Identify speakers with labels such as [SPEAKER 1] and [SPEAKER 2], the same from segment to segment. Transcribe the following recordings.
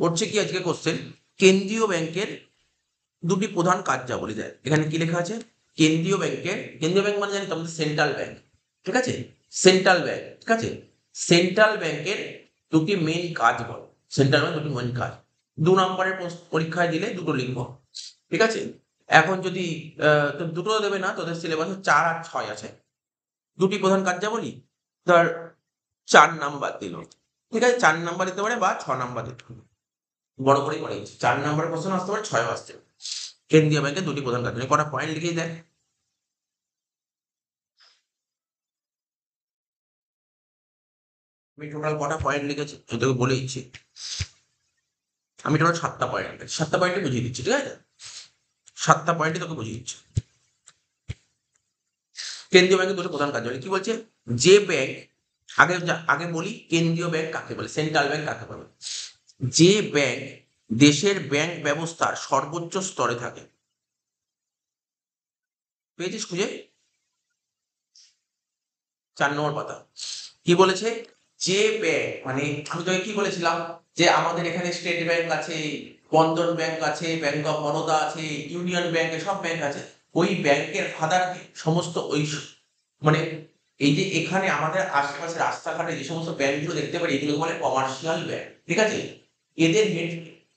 [SPEAKER 1] করছে কি আজকে কোশ্চেন, কেন্দ্রীয় ব্যাংকের দুটি প্রধান কার্যাবলী দেয়। এখানে কি লেখা আছে, কেন্দ্রীয় ব্যাংক মানে জানি তো আমাদের সেন্ট্রাল ব্যাংক, ঠিক আছে, সেন্ট্রাল ব্যাংক, ঠিক আছে, সেন্ট্রাল ব্যাংকের দুটি মেইন কাজ বল, সেন্ট্রাল ব্যাংক দুটি মেইন কাজ। 2 নম্বরের পরীক্ষায় দিলে দুটো লিখবো, ঠিক আছে। এখন যদি তো দুটো দেবে না, তোদের সিলেবাসে 4 আর 6 আছে। দুটি প্রধান কার্যাবলী ধর 4 নাম্বার দিল, ঠিক আছে, 4 নাম্বার দিতে পারে বা 6 নাম্বার দিতে পারে, বড় করেই করে 4 নাম্বারের কোশ্চেন আসতে পারে, 6 আসতে পারে। কেন্দ্রীয় ব্যাংকের দুটি প্রধান কার্যাবলী, কটা পয়েন্ট লিখেই দেয়। আমি টোটাল কটা পয়েন্ট লিখেছি তোকে বলে দিচ্ছি। আমি টোটাল 7টা পয়েন্ট লিখেছি, 7টা পয়েন্টে বুঝিয়ে দিচ্ছি, ঠিক আছে, 7টা পয়েন্টে তোকে বুঝিয়ে দিচ্ছি। কেন্দ্রীয় ব্যাংকের দুটো প্রধান কার্যাবলী কি বলছে, যে ব্যাংক, আগে আগে বলি কেন্দ্রীয় ব্যাংক কাকে বলে, সেন্ট্রাল ব্যাংক কাকে বলে। যে ব্যাংক দেশের ব্যাংক ব্যবস্থার সর্বোচ্চ স্তরে থাকে। পেয়েছিস খুঁজে? 4 নম্বর পাতা। কি বলেছে, যে ব্যাংক, মানে আমি তোকে কি বলেছিলাম, যে আমাদের এখানে স্টেট ব্যাংক আছে, বন্ধন ব্যাংক আছে, ব্যাংক অফ বরোদা আছে, ইউনিয়ন ব্যাংক, সব ব্যাংক আছে। ওই ব্যাংকের ফাদার সমস্ত ওই মানে এই যে এখানে আমাদের আশেপাশে রাস্তাঘাটে যে সমস্ত ব্যাংকগুলো দেখতে পারি, এগুলো বলে কমার্শিয়াল ব্যাংক, ঠিক আছে। এদের হেড,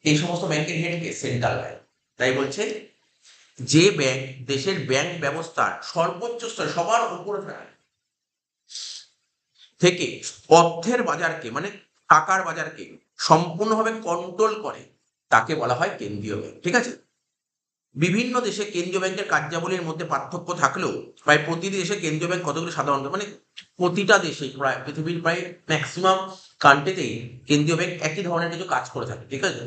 [SPEAKER 1] এই সমস্ত ব্যাংকের হেড কে, সেন্ট্রাল ব্যাংক। তাই বলছে যে ব্যাংক দেশের ব্যাংক ব্যবস্থার সর্বোচ্চ স্তরে, সবার উপরে থেকে অর্থের বাজারকে, মানে টাকার বাজারকে সম্পূর্ণভাবে কন্ট্রোল করে, তাকে বলা হয় কেন্দ্রীয় ব্যাংক, ঠিক আছে। বিভিন্ন দেশে কেন্দ্রীয় ব্যাংকের কার্যাবলীর মধ্যে পার্থক্য থাকলেও প্রায় প্রতিটি দেশে কেন্দ্রীয় ব্যাংক কতগুলো সাধারণত, মানে প্রতিটা দেশে, প্রায় পৃথিবীর প্রায় ম্যাক্সিমাম কান্ট্রিতেই কেন্দ্রীয় ব্যাংক একই ধরনের কিছু কাজ করে থাকে, ঠিক আছে।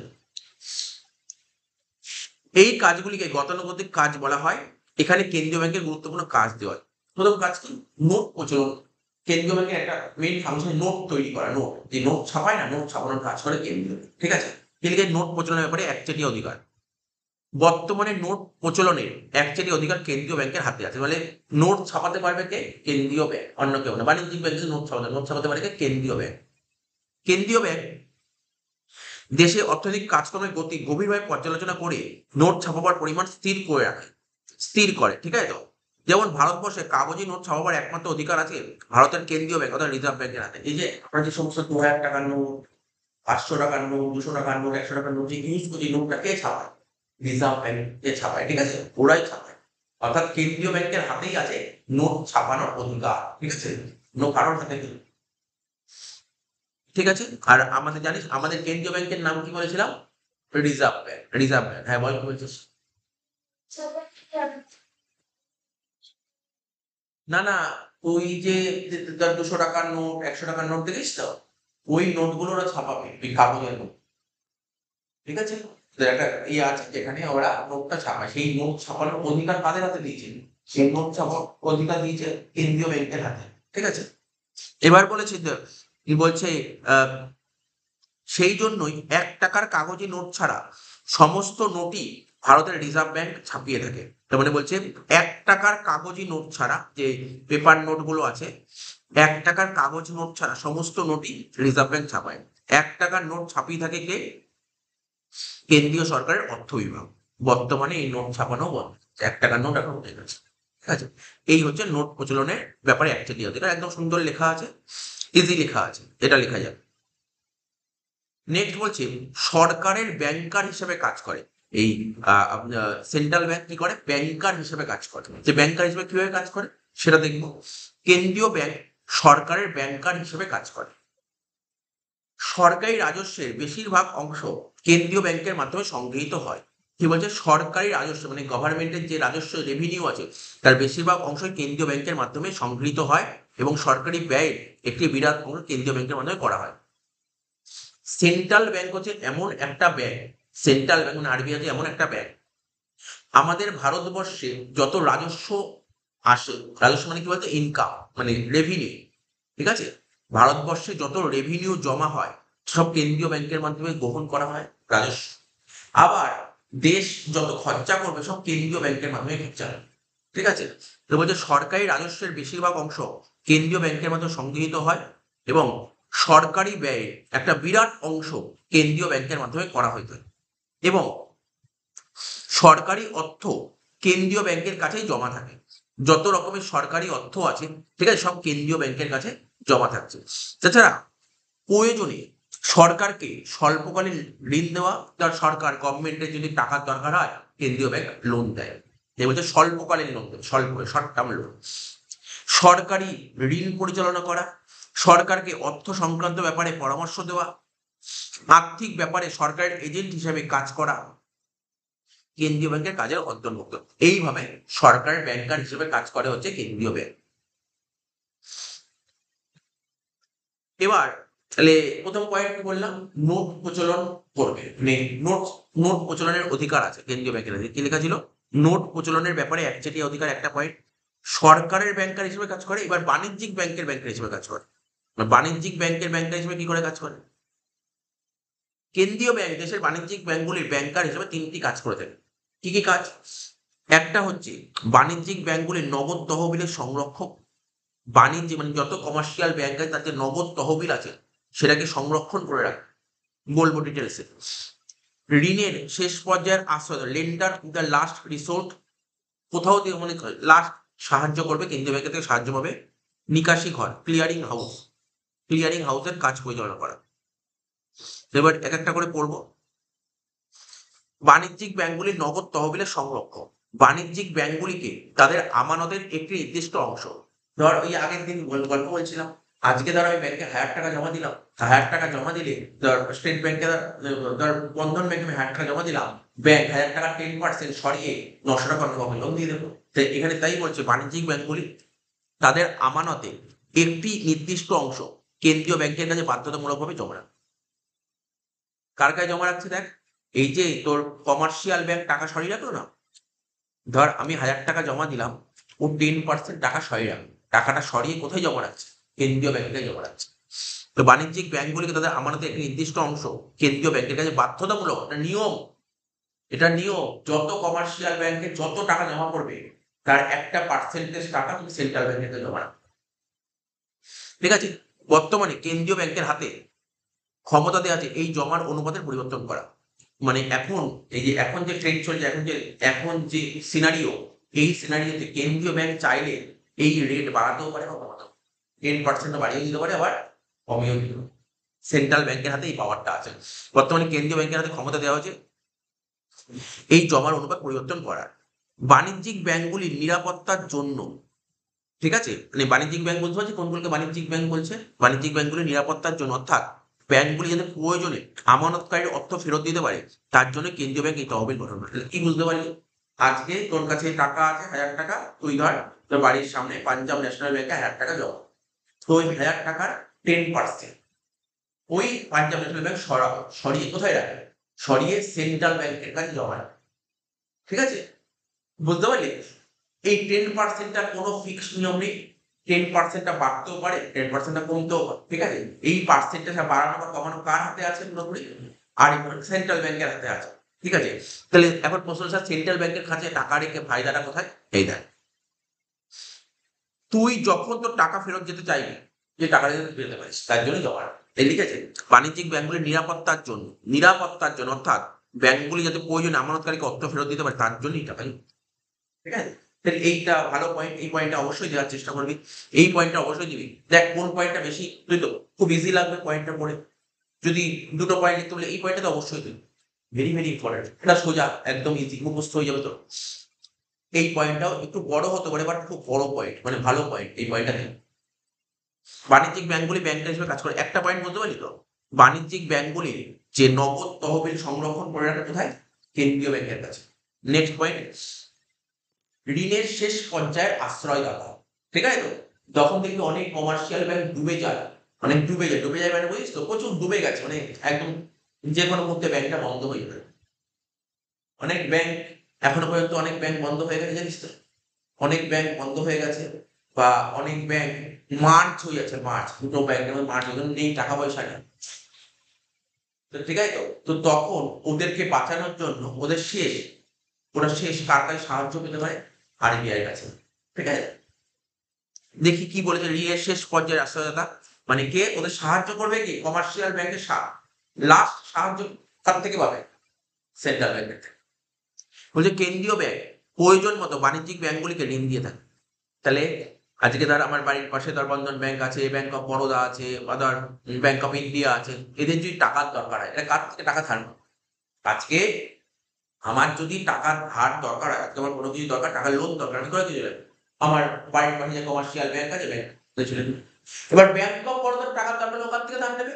[SPEAKER 1] এই কাজগুলিকে গতানুগতিক কাজ বলা হয়। এখানে কেন্দ্রীয় ব্যাংকের গুরুত্বপূর্ণ কাজ দেওয়া হয়। প্রথম কাজ কি, নোট প্রচলন। কেন্দ্রীয় ব্যাংকের একটা মেইন ফাংশন নোট তৈরি করা, নোট, যে নোট ছাপায় না, নোট ছাপানোর কাজ করে কেন্দ্রীয় ব্যাংক, ঠিক আছে। এদিকে নোট প্রচলনের ব্যাপারে একচেটিয়া অধিকার। বর্তমানে নোট প্রচলনের একচেটিয়া অধিকার কেন্দ্রীয় ব্যাংকের হাতে আছে, মানে নোট ছাপাতে পারবে কে, কেন্দ্রীয় ব্যাংক, অন্য কেউ না। বাণিজ্যিক ব্যাংকে নোট ছাপাতে পারে কে, কেন্দ্রীয় ব্যাংক। কেন্দ্রীয় ব্যাংক দেশে অর্থনৈতিক কাজকর্মের গতি গভীরভাবে পর্যালোচনা করে নোট ছাপাবার পরিমাণ স্থির করে রাখে, স্থির করে, ঠিক আছে তো। যেমন ভারতবর্ষে কাগজে নোট ছাপাবার একমাত্র অধিকার আছে ভারতের কেন্দ্রীয় ব্যাংক অর্থাৎ রিজার্ভ ব্যাংকের হাতে। এই যে আমরা যে সমস্ত 2000 টাকার নোট, 500 টাকার নোট, 200 টাকার নোট, 100 টাকার নোট যে ইউজ করি, নোটটা কে ছাপায়, রিজার্ভ ব্যাংক কে ছাপায়, ঠিক আছে, ওরাই ছাপায়। অর্থাৎ কেন্দ্রীয় ব্যাংকের হাতেই আছে নোট ছাপানোর অধিকার, ঠিক আছে, কারোর হাতে নেই, ঠিক আছে। আর আমাদের জানিস আমাদের কেন্দ্রীয় ব্যাংকের নাম কি বলেছিলাম, রিজার্ভ ব্যাংক, রিজার্ভ ব্যাংক, হ্যাঁ বল কি বলছিস। না না, ওই যে 200 টাকার নোট, 100 টাকার নোট দেখিস তো, ওই নোটগুলো ওরা ছাপাবে, ওই কাগজের নোট, ঠিক আছে। তো একটা ইয়ে আছে যেখানে ওরা নোটটা ছাপায়, সেই নোট ছাপানোর অধিকার কাদের হাতে দিয়েছে, সেই নোট ছাপার অধিকার দিয়েছে কেন্দ্রীয় ব্যাংকের হাতে, ঠিক আছে। এবার বলেছে কি বলছে, আহ সেই জন্যই 1 টাকার কাগজে নোট ছাড়া সমস্ত নোটই ভারতের রিজার্ভ ব্যাংক ছাপিয়ে থাকে। তার মানে বলছে 1 টাকার কাগজি নোট ছাড়া, যে পেপার নোটগুলো আছে, 1 টাকার কাগজ নোট ছাড়া সমস্ত নোটই রিজার্ভ ব্যাংক ছাপায়। 1 টাকার নোট ছাপিয়ে থাকে কে, কেন্দ্রীয় সরকারের অর্থ বিভাগ। বর্তমানে এই নোট ছাপানো বন্ধ, 1 টাকার নোট এখন উঠে গেছে, ঠিক আছে। এই হচ্ছে নোট প্রচলনের ব্যাপারে অ্যাকচুয়ালি অধিকার, একদম সুন্দর লেখা আছে, ইজি লেখা আছে, এটা লেখা যাবে। নেক্সট বলছে সরকারের ব্যাংকার হিসেবে কাজ করে। এই সেন্ট্রাল ব্যাংক কি করে, ব্যাংকার হিসেবে কাজ করে। যে ব্যাংকার হিসেবে কিভাবে কাজ করে সেটা দেখব। কেন্দ্রীয় ব্যাংক সরকারের ব্যাংকার হিসেবে কাজ করে। সরকারি রাজস্বের বেশিরভাগ অংশ কেন্দ্রীয় ব্যাংকের মাধ্যমে সংগৃহীত হয়। কি বলছে, সরকারি রাজস্ব মানে গভর্নমেন্টের যে রাজস্ব রেভিনিউ আছে, তার বেশিরভাগ অংশই কেন্দ্রীয় ব্যাংকের মাধ্যমে সংগৃহীত হয় এবং সরকারি ব্যয়ের একটি বিরাট অংশ কেন্দ্রীয় ব্যাংকের মাধ্যমে করা হয়। সেন্ট্রাল ব্যাংক হচ্ছে এমন একটা ব্যাংক, সেন্ট্রাল ব্যাংক মানে আরবিআই হচ্ছে এমন একটা ব্যাংক, আমাদের ভারতবর্ষে যত রাজস্ব আসে, রাজস্ব মানে কি বলতো, ইনকাম মানে রেভিনিউ, ঠিক আছে, ভারতবর্ষে যত রেভিনিউ জমা হয় সব কেন্দ্রীয় ব্যাংকের মাধ্যমে গ্রহণ করা হয় রাজস্ব। আবার দেশ যত খরচা করবে সব কেন্দ্রীয় ব্যাংকের মাধ্যমে খরচা হবে, ঠিক আছে। তো বলছে সরকারি রাজস্বের বেশিরভাগ অংশ কেন্দ্রীয় ব্যাংকের মাধ্যমে সংগৃহীত হয় এবং সরকারি ব্যয়ের একটা বিরাট অংশ কেন্দ্রীয় ব্যাংকের মাধ্যমে করা হয়ে থাকে এবং সরকারি অর্থ কেন্দ্রীয় ব্যাংকের কাছেই জমা থাকে। যত রকমের সরকারি অর্থ আছে, ঠিক আছে, সব কেন্দ্রীয় ব্যাংকের কাছে জমা থাকছে। তাছাড়া প্রয়োজনে সরকারকে স্বল্পকালীন ঋণ দেওয়া, তার সরকার গভর্নমেন্টের যদি টাকার দরকার হয় কেন্দ্রীয় ব্যাংক লোন দেয়, এই বলছে স্বল্পকালীন লোন দেয়, শর্ট টার্ম লোন। সরকারি ঋণ পরিচালনা করা, সরকারকে অর্থ সংক্রান্ত ব্যাপারে পরামর্শ দেওয়া, আর্থিক ব্যাপারে সরকারের এজেন্ট হিসেবে কাজ করা কেন্দ্রীয় ব্যাংকের কাজের অন্তর্ভুক্ত। এইভাবে সরকারের ব্যাংকার হিসেবে কাজ করে হচ্ছে কেন্দ্রীয় ব্যাংক। এবার তাহলে প্রথম পয়েন্ট কি বললাম, নোট প্রচলন করবে, মানে নোট প্রচলনের অধিকার আছে কেন্দ্রীয় ব্যাংকের। কি লেখা ছিল, নোট প্রচলনের ব্যাপারে একচেটিয়া অধিকার, একটা পয়েন্ট। সরকারের ব্যাংকার হিসেবে কাজ করে। এবার বাণিজ্যিক ব্যাংকের ব্যাংকার হিসেবে কাজ করে। বাণিজ্যিক ব্যাংকের ব্যাংকার হিসেবে কি করে কাজ করে, কেন্দ্রীয় ব্যাংক দেশের বাণিজ্যিক ব্যাংকগুলির ব্যাংকার হিসেবে তিনটি কাজ করে থাকে। কি কি কাজ, একটা হচ্ছে বাণিজ্যিক ব্যাংকগুলির নগদ তহবিলের সংরক্ষক। বাণিজ্য মানে যত কমার্শিয়াল ব্যাংক আছে তার যে নগদ তহবিল আছে সেটাকে সংরক্ষণ করে রাখে, বলবো ডিটেলসে। ঋণের শেষ পর্যায়ের আশ্রয়, লেন্ডার দ্য লাস্ট রিসোর্ট, কোথাও দিয়ে মানে লাস্ট সাহায্য করবে, কেন্দ্রীয় ব্যাংকের থেকে সাহায্য পাবে। নিকাশি ঘর, ক্লিয়ারিং হাউসের কাজ পরিচালনা করা। এবার এক একটা করে পড়বো। বাণিজ্যিক ব্যাংকগুলির নগদ তহবিলের সংরক্ষণ, বাণিজ্যিক ব্যাংকগুলিকে তাদের আমানতের একটি নির্দিষ্ট অংশ, ধর ওই আগের দিন গল্প বলছিলাম, আজকে ধর আমি ব্যাংকে 1000 টাকা জমা দিলাম, 1000 টাকা জমা দিলে ধর স্টেট ব্যাংকে ধর বন্ধন ব্যাংকে আমি 1000 টাকা জমা দিলাম, ব্যাংক 1000 টাকা 10% সরিয়ে 900 টাকা আমি লোন দিয়ে দেবো। তো এখানে তাই বলছে বাণিজ্যিক ব্যাংকগুলি তাদের আমানতে একটি নির্দিষ্ট অংশ কেন্দ্রীয় ব্যাংকের কাছে বাধ্যতামূলকভাবে জমা রাখে। কার কাছে জমা রাখছে দেখ, এই যে তোর কমার্শিয়াল ব্যাংক টাকা সরিয়ে রাখলো না, ধর আমি 1000 টাকা জমা দিলাম, ও 10% টাকা সরিয়ে রাখলো, টাকাটা সরিয়ে কোথায় জমা রাখছে, কেন্দ্রীয় ব্যাংকে জমা রাখছে। তো বাণিজ্যিক ব্যাংকগুলিকে তাদের আমানতের একটি নির্দিষ্ট অংশ কেন্দ্রীয় ব্যাংকের কাছে বাধ্যতামূলক, এটা নিয়ম, এটা নিয়ম, যত কমার্শিয়াল ব্যাংকে যত টাকা জমা করবে তার একটা পার্সেন্টেজ টাকা তুমি সেন্ট্রাল ব্যাংকের কাছে জমা রাখবে। ঠিক আছে, বর্তমানে কেন্দ্রীয় ব্যাংকের হাতে ক্ষমতা দেওয়া আছে এই জমার অনুপাতের পরিবর্তন করা। মানে এখন এই যে এখন যে ট্রেন্ড চলছে, এখন যে সিনারিও, এই সিনারিওতে কেন্দ্রীয় ব্যাংক চাইলে এই রেট বাড়াতেও পারে বা কমাতেও, 10% বাড়িয়ে দিতে পারে, আবার কমিয়েও দিতে পারে। সেন্ট্রাল ব্যাংকের হাতে এই পাওয়ারটা আছে। বর্তমানে কেন্দ্রীয় ব্যাংকের হাতে ক্ষমতা দেওয়া হয়েছে এই জমার অনুপাত পরিবর্তন করার। বাণিজ্যিক ব্যাংকগুলির নিরাপত্তার জন্য, ঠিক আছে, মানে বাণিজ্যিক ব্যাংক বলতে পারছি কোনগুলোকে বাণিজ্যিক ব্যাংক বলছে, বাণিজ্যিক ব্যাংকগুলির নিরাপত্তার জন্য, অর্থাৎ ব্যাংকগুলি যাতে প্রয়োজনে আমানতকারীর অর্থ ফেরত দিতে পারে তার জন্য কেন্দ্রীয় ব্যাংক এই তহবিল গঠন করে। কি বুঝতে পারলি, আজকে তোর কাছে টাকা আছে 1000 টাকা, তুই ধর তোর বাড়ির সামনে পাঞ্জাব ন্যাশনাল ব্যাংকে 1000 টাকা জমা, তো ওই 1000 টাকার 10% ওই পাঞ্জাব ন্যাশনাল ব্যাংক সরিয়ে কোথায় রাখে, সরিয়ে সেন্ট্রাল ব্যাংকের কাছে জমা রাখে। ঠিক আছে, বুঝতে পারলি, এই 10%টা কোনো ফিক্সড নিয়ম নেই, 10%টা বাড়তেও পারে, 10%টা কমতেও পারে। ঠিক আছে, এই পার্সেন্টেজটা বাড়ানো বা কমানো কার হাতে আছে পুরোপুরি, আর সেন্ট্রাল ব্যাংকের হাতে আছে। ঠিক আছে, তাহলে এখন প্রশ্ন, স্যার সেন্ট্রাল ব্যাংকের কাছে টাকা রেখে ফায়দাটা কোথায়, এই দেখ, তুই যখন তোর টাকা ফেরত যেতে চাইবি, যে টাকা যেতে পারিস তার জন্য জমা রাখ। এই লিখেছে বাণিজ্যিক ব্যাংকগুলির নিরাপত্তার জন্য অর্থাৎ ব্যাংকগুলি যাতে প্রয়োজনে আমানতকারীকে অর্থ ফেরত দিতে পারে তার জন্যই টাকা। ঠিক আছে, তাহলে এইটা ভালো পয়েন্ট, এই পয়েন্টটা অবশ্যই দেওয়ার চেষ্টা করবি, এই পয়েন্টটা অবশ্যই দিবি। দেখ কোন পয়েন্টটা বেশি, তুই তো খুব ইজি লাগবে পয়েন্টটা পড়ে, যদি দুটো পয়েন্ট লিখতে বলে এই পয়েন্টটা তো অবশ্যই দিবি, ভেরি ভেরি ইম্পর্টেন্ট, এটা সোজা একদম ইজি মুখস্থ হয়ে যাবে তো। এই পয়েন্টটাও একটু বড় হতে পারে বাট খুব বড় পয়েন্ট, মানে ভালো পয়েন্ট, এই পয়েন্টটা দিবি। বাণিজ্যিক ব্যাংকগুলি ব্যাংকার হিসেবে কাজ করে, একটা পয়েন্ট বলতে পারি তো, বাণিজ্যিক ব্যাংকগুলির যে নগদ তহবিল সংরক্ষণ করে রাখে কোথায়, কেন্দ্রীয় ব্যাংকের কাছে। নেক্সট পয়েন্ট, ঋণের শেষ পর্যায়ের আশ্রয়দাতা। ঠিক আছে, তো যখন দেখবি অনেক কমার্শিয়াল ব্যাংক ডুবে যায়, অনেক ডুবে যায় মানে বুঝিস তো, প্রচুর ডুবে গেছে, মানে একদম যে কোনো মুহূর্তে ব্যাংকটা বন্ধ হয়ে যাবে। অনেক ব্যাংক এখনো পর্যন্ত অনেক ব্যাংক বন্ধ হয়ে গেছে জানিস তো, অনেক ব্যাংক বন্ধ হয়ে গেছে, বা অনেক ব্যাংক মার্চ হয়ে যাচ্ছে, দুটো ব্যাংকের মধ্যে মার্চ হয়ে নেই, টাকা পয়সা নেই। তো ঠিক আছে, তো তখন ওদেরকে বাঁচানোর জন্য ওরা শেষ কার কাছে সাহায্য পেতে পারে, আরবিআই এর কাছে। ঠিক আছে, দেখি কি বলেছে, ঋণের শেষ পর্যায়ের আশ্রয়দাতা। মানে কে ওদের সাহায্য করবে? কি কমার্শিয়াল ব্যাংকের লাস্ট সাহায্য কার থেকে পাবে? সেন্ট্রাল ব্যাংকের থেকে। বলছে কেন্দ্রীয় ব্যাংক প্রয়োজন মতো বাণিজ্যিক ব্যাংকগুলিকে ঋণ দিয়ে থাকে। তাহলে আজকে ধর আমার বাড়ির পাশে ধর বন্ধন ব্যাংক আছে, ব্যাংক অফ বরোদা আছে, বা ধর ব্যাংক অফ ইন্ডিয়া আছে, এদের যদি টাকার দরকার হয়, এটা কার থেকে টাকা ধার নেবে? আজকে আমার যদি টাকার ধার দরকার হয়, আজকে আমার কোনো কিছু দরকার, টাকার লোন দরকার, আমি করে কি চলে আমার বাড়ির পাশে যে কমার্শিয়াল ব্যাংক আছে, ব্যাংক চলে যাবে। এবার ব্যাংক অফ বরোদার টাকার দরকার হলে ওখান থেকে ধার নেবে।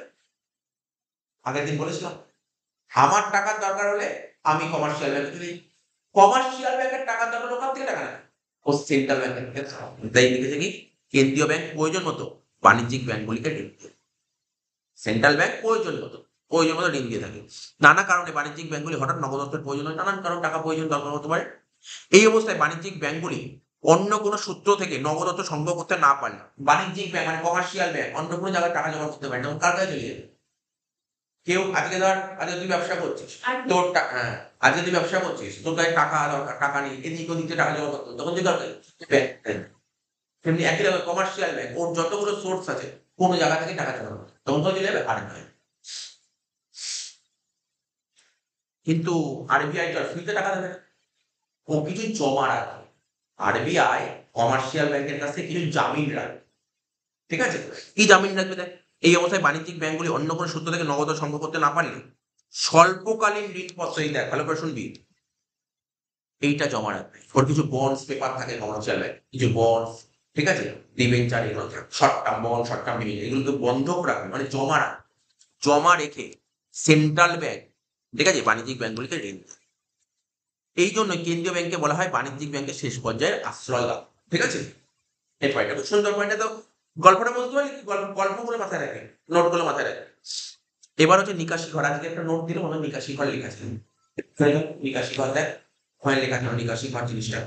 [SPEAKER 1] আগের দিন বলেছিলাম আমার টাকার দরকার হলে আমি কমার্শিয়াল ব্যাংকে চলে যাই। কমার্শিয়াল ব্যাংকের টাকার দরকার হলে ওখান থেকে টাকা নেবে, ও সেন্ট্রাল ব্যাংকের থেকে। তাই লিখেছে কি কেন্দ্রীয় ব্যাংক প্রয়োজন মতো বাণিজ্যিক ব্যাংকগুলিকে ঋণ দেয়। সেন্ট্রাল ব্যাংক প্রয়োজন মতো ঋণ দিয়ে থাকে। নানা কারণে বাণিজ্যিক ব্যাংকগুলি হঠাৎ নগদ অর্থের প্রয়োজন হয়, নানান কারণ টাকা প্রয়োজন দরকার হতে পারে। এই অবস্থায় বাণিজ্যিক ব্যাংকগুলি অন্য কোনো সূত্র থেকে নগদ অর্থ সংগ্রহ করতে না পারলে, বাণিজ্যিক ব্যাংক মানে কমার্শিয়াল ব্যাংক অন্য কোনো জায়গায় টাকা জমা করতে পারে না, কার কাছে চলে যাবে? কেউ আজকে ধর আজকে তুই ব্যবসা করছিস, তোর হ্যাঁ আজকে তুই ব্যবসা করছিস, তোর কাছে টাকা দরকার, টাকা নেই, এদিক ওদিকে টাকা জমা করতে, তখন তুই কার তেমনি একই রকম কমার্শিয়াল ব্যাংক ওর যতগুলো সোর্স আছে কোনো জায়গা থেকে টাকা জমা করবে, তখন তো চলে যাবে আরবিআই। কিন্তু আরবিআই তো ফ্রিতে টাকা দেবে না, ও কিছু জমা রাখবে। আরবিআই কমার্শিয়াল ব্যাংকের কাছে কিছু জামিন রাখবে, ঠিক আছে? কি জামিন রাখবে? দেখ, এই অবস্থায় বাণিজ্যিক ব্যাংকগুলি অন্য কোনো সূত্র থেকে নগদ সংগ্রহ করতে না পারলে স্বল্পকালীন ঋণপত্র, এই দেখ ভালো করে শুনবি, এইটা জমা রাখবে। ওর কিছু বন্ডস পেপার থাকে কমার্শিয়াল ব্যাংক, কিছু বন্ডস, ঠিক আছে, ডিবেঞ্চার, এগুলো short term bond, short term debenture, এগুলোকে বন্ধক রাখবে, মানে জমা রাখবে। জমা রেখে সেন্ট্রাল ব্যাংক, ঠিক আছে, বাণিজ্যিক ব্যাংকগুলিকে ঋণ দেয়। এই জন্য কেন্দ্রীয় ব্যাংকে বলা হয় বাণিজ্যিক ব্যাংকের শেষ পর্যায়ের আশ্রয়দাতা, ঠিক আছে? এই পয়েন্টটা খুব সুন্দর পয়েন্টটা, তো গল্পটা বুঝতে পারলি? গল্পগুলো মাথায় রাখে, নোটগুলো মাথায় রাখে। এবার হচ্ছে নিকাশি ঘর, আজকে একটা নোট দিলে মনে হয় নিকাশি ঘর লেখা ছিল, নিকাশি ঘর দেখ হয় লেখা ছিল নিকাশি ঘর জিনিসটা।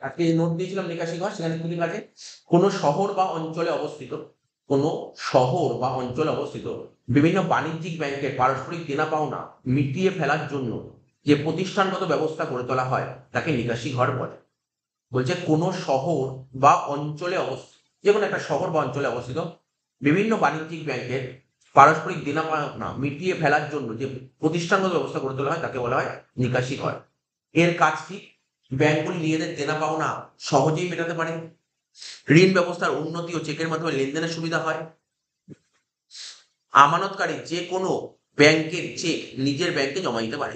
[SPEAKER 1] আজকে নোট দিয়েছিলাম নিকাশি ঘর, সেখানে কি লেখা আছে? কোনো শহর বা অঞ্চলে অবস্থিত, কোনো শহর বা অঞ্চলে অবস্থিত বিভিন্ন বাণিজ্যিক ব্যাংকের পারস্পরিক দেনা পাওনা মিটিয়ে ফেলার জন্য যে প্রতিষ্ঠানগত ব্যবস্থা গড়ে তোলা হয় তাকে নিকাশি ঘর বলে। বলছে কোনো শহর বা অঞ্চলে অবস্থিত, যে কোনো একটা শহর বা অঞ্চলে অবস্থিত বিভিন্ন বাণিজ্যিক ব্যাংকের পারস্পরিক দেনা পাওনা মিটিয়ে ফেলার জন্য যে প্রতিষ্ঠানগত ব্যবস্থা গড়ে তোলা হয় তাকে বলা হয় নিকাশি ঘর। এর কাজ কি? ব্যাংকগুলি নিজেদের দেনা পাওনা সহজেই মেটাতে পারে, ঋণ ব্যবস্থার উন্নতি ও চেকের মাধ্যমে লেনদেনের সুবিধা হয়, আমানতকারী যে কোনো ব্যাংকের চেক নিজের ব্যাংকে জমা দিতে পারে।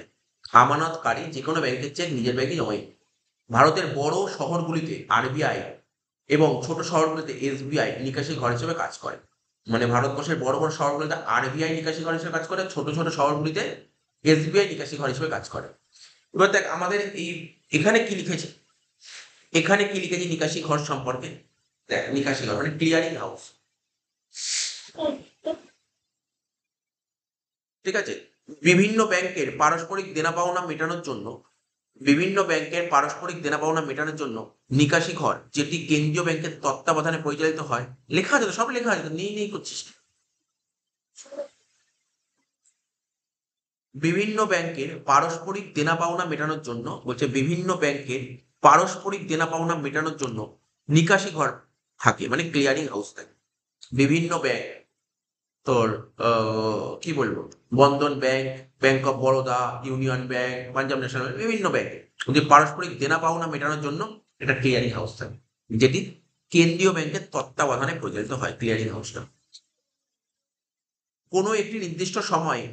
[SPEAKER 1] আমানতকারী যে কোনো ব্যাংকের চেক নিজের ব্যাংকে জমা দিতে। ভারতের বড় শহরগুলিতে আরবিআই এবং ছোট শহরগুলিতে এসবিআই নিকাশি ঘর হিসেবে কাজ করে। মানে ভারতবর্ষের বড় বড় শহরগুলিতে আরবিআই নিকাশি ঘর হিসেবে কাজ করে, ছোট ছোট শহরগুলিতে এসবিআই নিকাশি ঘর হিসেবে কাজ করে। এবার দেখ আমাদের এই এখানে কি লিখেছে, এখানে কি লিখেছে নিকাশি ঘর সম্পর্কে? দেখ নিকাশি ঘর মানে ক্লিয়ারিং হাউস, ঠিক আছে? বিভিন্ন ব্যাংকের পারস্পরিক দেনা পাওনা মেটানোর জন্য, বিভিন্ন ব্যাংকের পারস্পরিক দেনা পাওনা মেটানোর জন্য নিকাশি ঘর, যেটি কেন্দ্রীয় ব্যাংকের তত্ত্বাবধানে পরিচালিত হয়। লেখা আছে তো, সব লেখা আছে তো, নেই করছিস। বিভিন্ন ব্যাংকের পারস্পরিক দেনা পাওনা মেটানোর জন্য, বলছে বিভিন্ন ব্যাংকের পারস্পরিক দেনা পাওনা মেটানোর জন্য নিকাশি ঘর থাকে, মানে ক্লিয়ারিং হাউস থাকে। বিভিন্ন ব্যাংক, তোর কি বলবো, Bandhan bank, bank of Baroda, union bank, Punjab national bank, বিভিন্ন ব্যাংকে যে পারস্পরিক দেনা পাওনা মেটানোর জন্য একটা ক্লিয়ারিং হাউস থাকে, যেটি কেন্দ্রীয় ব্যাংকের তত্ত্বাবধানে পরিচালিত হয়, ক্লিয়ারিং হাউসটা। কোনো একটি নির্দিষ্ট সময়ে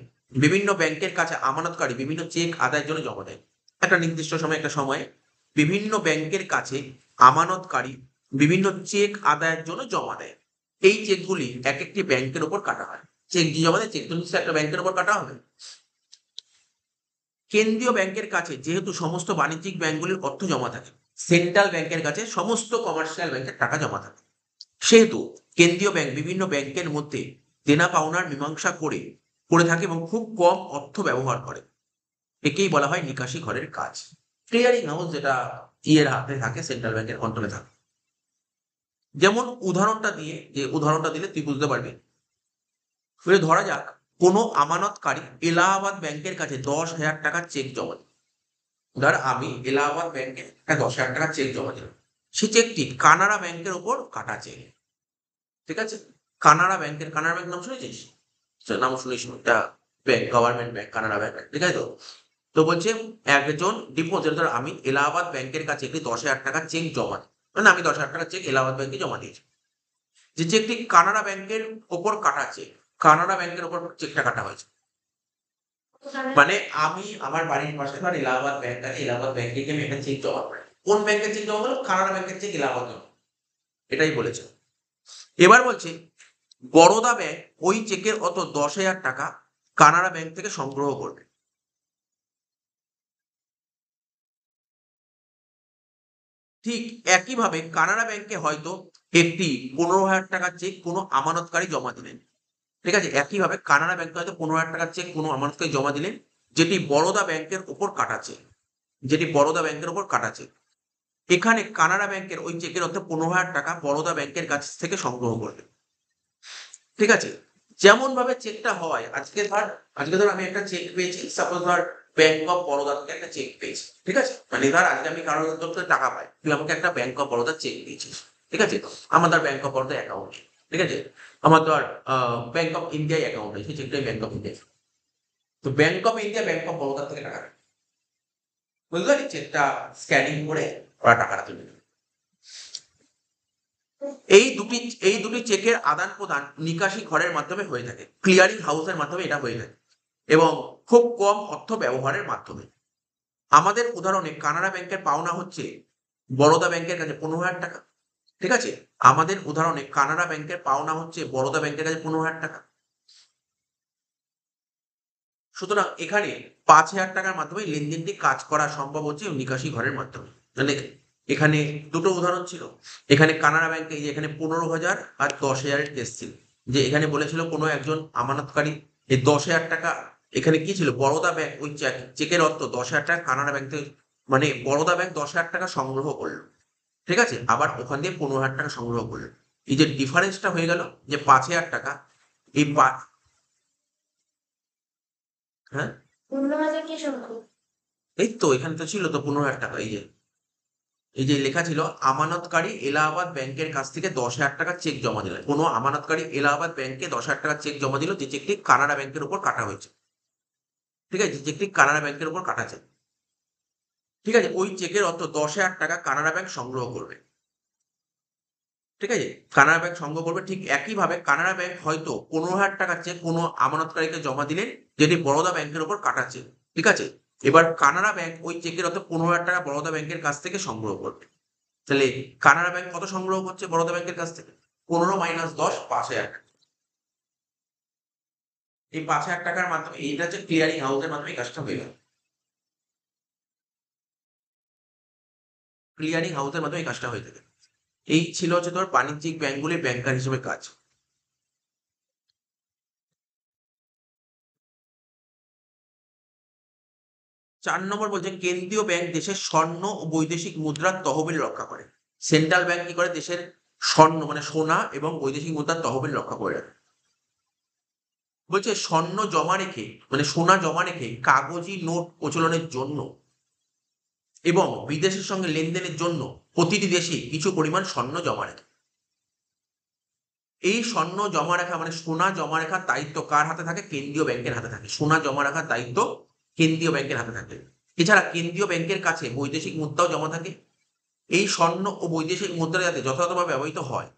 [SPEAKER 1] বিভিন্ন ব্যাংকের কাছে আমানতকারী বিভিন্ন চেক আদায়ের জন্য জমা দেয়। একটা নির্দিষ্ট সময়, একটা সময়ে বিভিন্ন ব্যাংকের কাছে আমানতকারী বিভিন্ন চেক আদায়ের জন্য জমা দেয়। এই চেকগুলি এক একটি ব্যাংকের উপর কাটা হয়। চেক যে জমা দেয়, চেক তো নিশ্চয়ই একটা ব্যাংকের উপর কাটা হবে। কেন্দ্রীয় ব্যাংকের কাছে যেহেতু সমস্ত বাণিজ্যিক ব্যাংকগুলির অর্থ জমা থাকে, সেন্ট্রাল ব্যাংকের কাছে সমস্ত কমার্শিয়াল ব্যাংকের টাকা জমা থাকে, সেহেতু কেন্দ্রীয় ব্যাংক বিভিন্ন ব্যাংকের মধ্যে দেনা পাওনার মীমাংসা করে থাকে এবং খুব কম অর্থ ব্যবহার করে। একেই বলা হয় নিকাশি ঘরের কাজ। ক্লিয়ারিং হাউস যেটা ইয়ের হাতে থাকে, সেন্ট্রাল ব্যাংকের কন্ট্রোলে থাকে। যেমন উদাহরণটা দিলে তুই বুঝতে পারবি। ধরা যাক কোনো আমানতকারী এলাহাবাদ ব্যাংকের কাছে 10,000 টাকার চেক জমা দেয়। ধর আমি এলাহাবাদ ব্যাংকে একটা 10,000 টাকা চেক জমা দিলাম, সেই চেকটি কানাড়া ব্যাংকের ওপর কাটা চেক। ঠিক আছে, কানাড়া ব্যাংকের, কানাড়া ব্যাংক নাম শুনেছিস? নাম শুনিস, একটা bank, government bank, Canara bank, ঠিক আছে। তো তো বলছে একজন ডিপোজিট, ধর আমি এলাহাবাদ ব্যাংকের কাছে একটি 10,000 টাকা চেক জমা দিই, মানে আমি 10,000 টাকা চেক এলাহাবাদ ব্যাংকে জমা দিয়েছি, যে চেকটি কানাড়া ব্যাংকের ওপর কাটা চেক, কানাড়া ব্যাংকের ওপর চেকটা কাটা হয়েছে। মানে আমি আমার বাড়ির পাশে ধর এলাহাবাদ ব্যাংক আছে, এলাহাবাদ ব্যাংকে গিয়ে আমি একটা চেক জমা করি, কোন ব্যাংকের চেক জমা করলো? কানাড়া ব্যাংকের চেক এলাহাবাদ জমা, এটাই বলেছে। এবার বলছে বরোদা ব্যাংক ওই চেকের অত 10,000 টাকা কানাড়া ব্যাংক থেকে সংগ্রহ করবে। ঠিক একইভাবে কানাড়া ব্যাংকে হয়তো একটি 15,000 টাকার চেক কোনো আমানতকারী জমা দিলেন। ঠিক আছে, একইভাবে কানাড়া ব্যাংকে হয়তো 15,000 টাকার চেক কোনো আমানতকারী জমা দিলেন, যেটি বরোদা ব্যাংকের উপর কাটা চেক, যেটি বরোদা ব্যাংকের উপর কাটা চেক। এখানে কানাড়া ব্যাংকের ওই চেকের অর্থে 15,000 টাকা বরোদা ব্যাংকের কাছ থেকে সংগ্রহ করবে। ঠিক আছে, যেমন ভাবে চেকটা হয়, আজকে ধর আমি একটা চেক পেয়েছি, সাপোজ ধর ব্যাংক অফ বরোদা থেকে একটা চেক পেয়েছি। ঠিক আছে, মানে ধর আজকে আমি কারোর তরফ থেকে টাকা পাই, তুই আমাকে একটা ব্যাংক অফ বরোদা চেক দিয়েছিস। ঠিক আছে, আমার ধর ব্যাংক অফ বরোদা অ্যাকাউন্ট, ঠিক আছে, আমার ধর ব্যাংক অফ ইন্ডিয়া অ্যাকাউন্ট আছে, চেকটাই ব্যাংক অফ ইন্ডিয়া। তো bank of India bank of Baroda থেকে টাকা নেয়। বুঝতে পারলি, চেকটা স্ক্যানিং করে ওরা টাকাটা তুলে নেয়। এই দুটি এই দুটি চেকের আদান প্রদান নিকাশি ঘরের মাধ্যমে হয়ে থাকে, ক্লিয়ারিং হাউসের মাধ্যমে এটা হয়ে থাকে, এবং খুব কম অর্থ ব্যবহারের মাধ্যমে। আমাদের উদাহরণে কানাড়া ব্যাংকের পাওনা হচ্ছে বরোদা ব্যাংকের কাছে 15,000 টাকা। ঠিক আছে, আমাদের উদাহরণে কানাড়া ব্যাংকের পাওনা হচ্ছে বরোদা ব্যাংকের কাছে 15,000 টাকা। সুতরাং এখানে 5,000 টাকার মাধ্যমে লেনদেনটি কাজ করা সম্ভব হচ্ছে নিকাশি ঘরের মাধ্যমে। মানে এখানে দুটো উদাহরণ ছিল, এখানে কানাড়া ব্যাংকে এখানে 15,000 আর 10,000 কেস ছিল, যে এখানে বলেছিল কোনো একজন আমানতকারী এই 10,000 টাকা, এখানে কি ছিল, বরোদা ব্যাংক ওই চেকের অর্থ 10,000 টাকা কানাড়া ব্যাংক থেকে, মানে বরোদা ব্যাংক 10,000 টাকা সংগ্রহ করলো। ঠিক আছে, আবার ওখান দিয়ে 15,000 টাকা সংগ্রহ করলো, এই যে ডিফারেন্সটা হয়ে গেল যে 5,000 টাকা। এই হ্যাঁ,
[SPEAKER 2] 15,000 কি সংখ্যা?
[SPEAKER 1] এই তো এখানে তো ছিল তো 15,000 টাকা, এই যে লেখা ছিল আমানতকারী এলাহাবাদ ব্যাংকের কাছ থেকে 10,000 টাকা চেক জমা দিলেন, কোনো আমানতকারী এলাহাবাদ ব্যাংকে 10,000 টাকা চেক জমা দিল, যে চেকটি কানাড়া ব্যাংকের উপর কাটা হয়েছে। ঠিক আছে, যে চেকটি কানাড়া ব্যাংকের উপর কাটা চেক। ঠিক আছে, ওই চেকের অর্থ 10,000 টাকা কানাড়া ব্যাংক সংগ্রহ করবে। ঠিক আছে, কানাড়া ব্যাংক সংগ্রহ করবে। ঠিক একইভাবে কানাড়া ব্যাংক হয়তো 15,000 টাকার চেক কোনো আমানতকারীকে জমা দিলেন, যেটি বরোদা ব্যাংকের উপর কাটা চেক। ঠিক আছে, এবার কানাড়া ব্যাংক ওই চেকের অর্থ 15,000 টাকা বরোদা ব্যাংকের কাছ থেকে সংগ্রহ করবে। তাহলে কানাড়া ব্যাংক কত সংগ্রহ করছে বরোদা ব্যাংকের কাছ থেকে? 15 মাইনাস 10, 5,000 টাকা। এই 5,000 টাকার মাধ্যমে, এইটা হচ্ছে ক্লিয়ারিং হাউসের মাধ্যমে এই কাজটা হয়ে গেল, ক্লিয়ারিং হাউসের মাধ্যমে এই কাজটা হয়ে থাকে। এই ছিল হচ্ছে তোর বাণিজ্যিক ব্যাংকগুলির ব্যাংকার হিসেবে কাজ। 4 নম্বর বলছে কেন্দ্রীয় ব্যাংক দেশের স্বর্ণ ও বৈদেশিক মুদ্রার তহবিল রক্ষা করে। সেন্ট্রাল ব্যাংক কি করে? দেশের স্বর্ণ মানে সোনা এবং বৈদেশিক মুদ্রার তহবিল রক্ষা করে রাখে। বলছে স্বর্ণ জমা রেখে মানে সোনা জমা রেখে কাগজি নোট প্রচলনের জন্য এবং বিদেশের সঙ্গে লেনদেনের জন্য প্রতিটি দেশে কিছু পরিমাণ স্বর্ণ জমা রাখে। এই স্বর্ণ জমা রাখা মানে সোনা জমা রাখার দায়িত্ব কার হাতে থাকে? কেন্দ্রীয় ব্যাংকের হাতে থাকে। সোনা জমা রাখার দায়িত্ব কেন্দ্রীয় ব্যাংকের হাতে থাকে। এছাড়া কেন্দ্রীয় ব্যাংকের কাছে বৈদেশিক মুদ্রাও জমা থাকে। এই স্বর্ণ ও বৈদেশিক মুদ্রা যাতে যথাযথভাবে ব্যবহৃত হয়,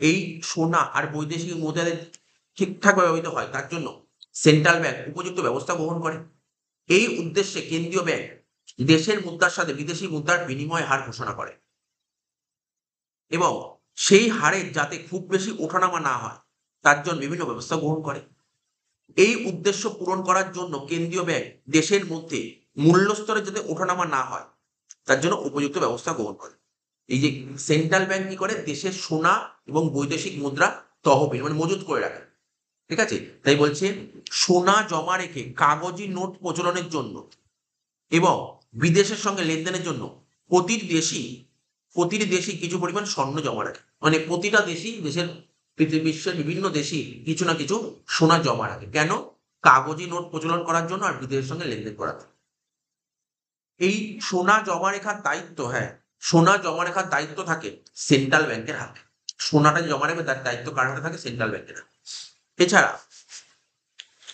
[SPEAKER 1] এই সোনা আর বৈদেশিক মুদ্রা যাতে ঠিকঠাকভাবে ব্যবহৃত হয়, তার জন্য সেন্ট্রাল ব্যাংক উপযুক্ত ব্যবস্থা গ্রহণ করে। এই উদ্দেশ্যে কেন্দ্রীয় ব্যাংক দেশের মুদ্রার সাথে বিদেশি মুদ্রার বিনিময় হার ঘোষণা করে এবং সেই হারে যাতে খুব বেশি ওঠানামা না হয় তার জন্য বিভিন্ন ব্যবস্থা গ্রহণ করে। এই উদ্দেশ্য পূরণ করার জন্য কেন্দ্রীয় ব্যাংক দেশের মধ্যে মূল্যস্তরে যাতে ওঠানামা না হয় তার জন্য উপযুক্ত ব্যবস্থা গ্রহণ করে। এই যে সেন্ট্রাল ব্যাংক কি করে? দেশের সোনা এবং বৈদেশিক মুদ্রা তহবিল মানে মজুত করে রাখে। ঠিক আছে, তাই বলছে সোনা জমা রেখে কাগজি নোট প্রচলনের জন্য এবং বিদেশের সঙ্গে লেনদেনের জন্য প্রতিটি দেশই কিছু পরিমাণ স্বর্ণ জমা রাখে। মানে প্রতিটা দেশই বিশ্বের বিভিন্ন দেশই কিছু না কিছু সোনা জমা রাখে। কেন? কাগজি নোট প্রচলন করার জন্য আর বিদেশের সঙ্গে লেনদেন করার জন্য। এই সোনা জমা রেখার দায়িত্ব, হ্যাঁ, সোনা জমা রেখার দায়িত্ব থাকে সেন্ট্রাল ব্যাংকের হাতে। সোনাটা জমা রাখবে তার দায়িত্ব কার হাতে থাকে? সেন্ট্রাল ব্যাংকের হাতে। এছাড়া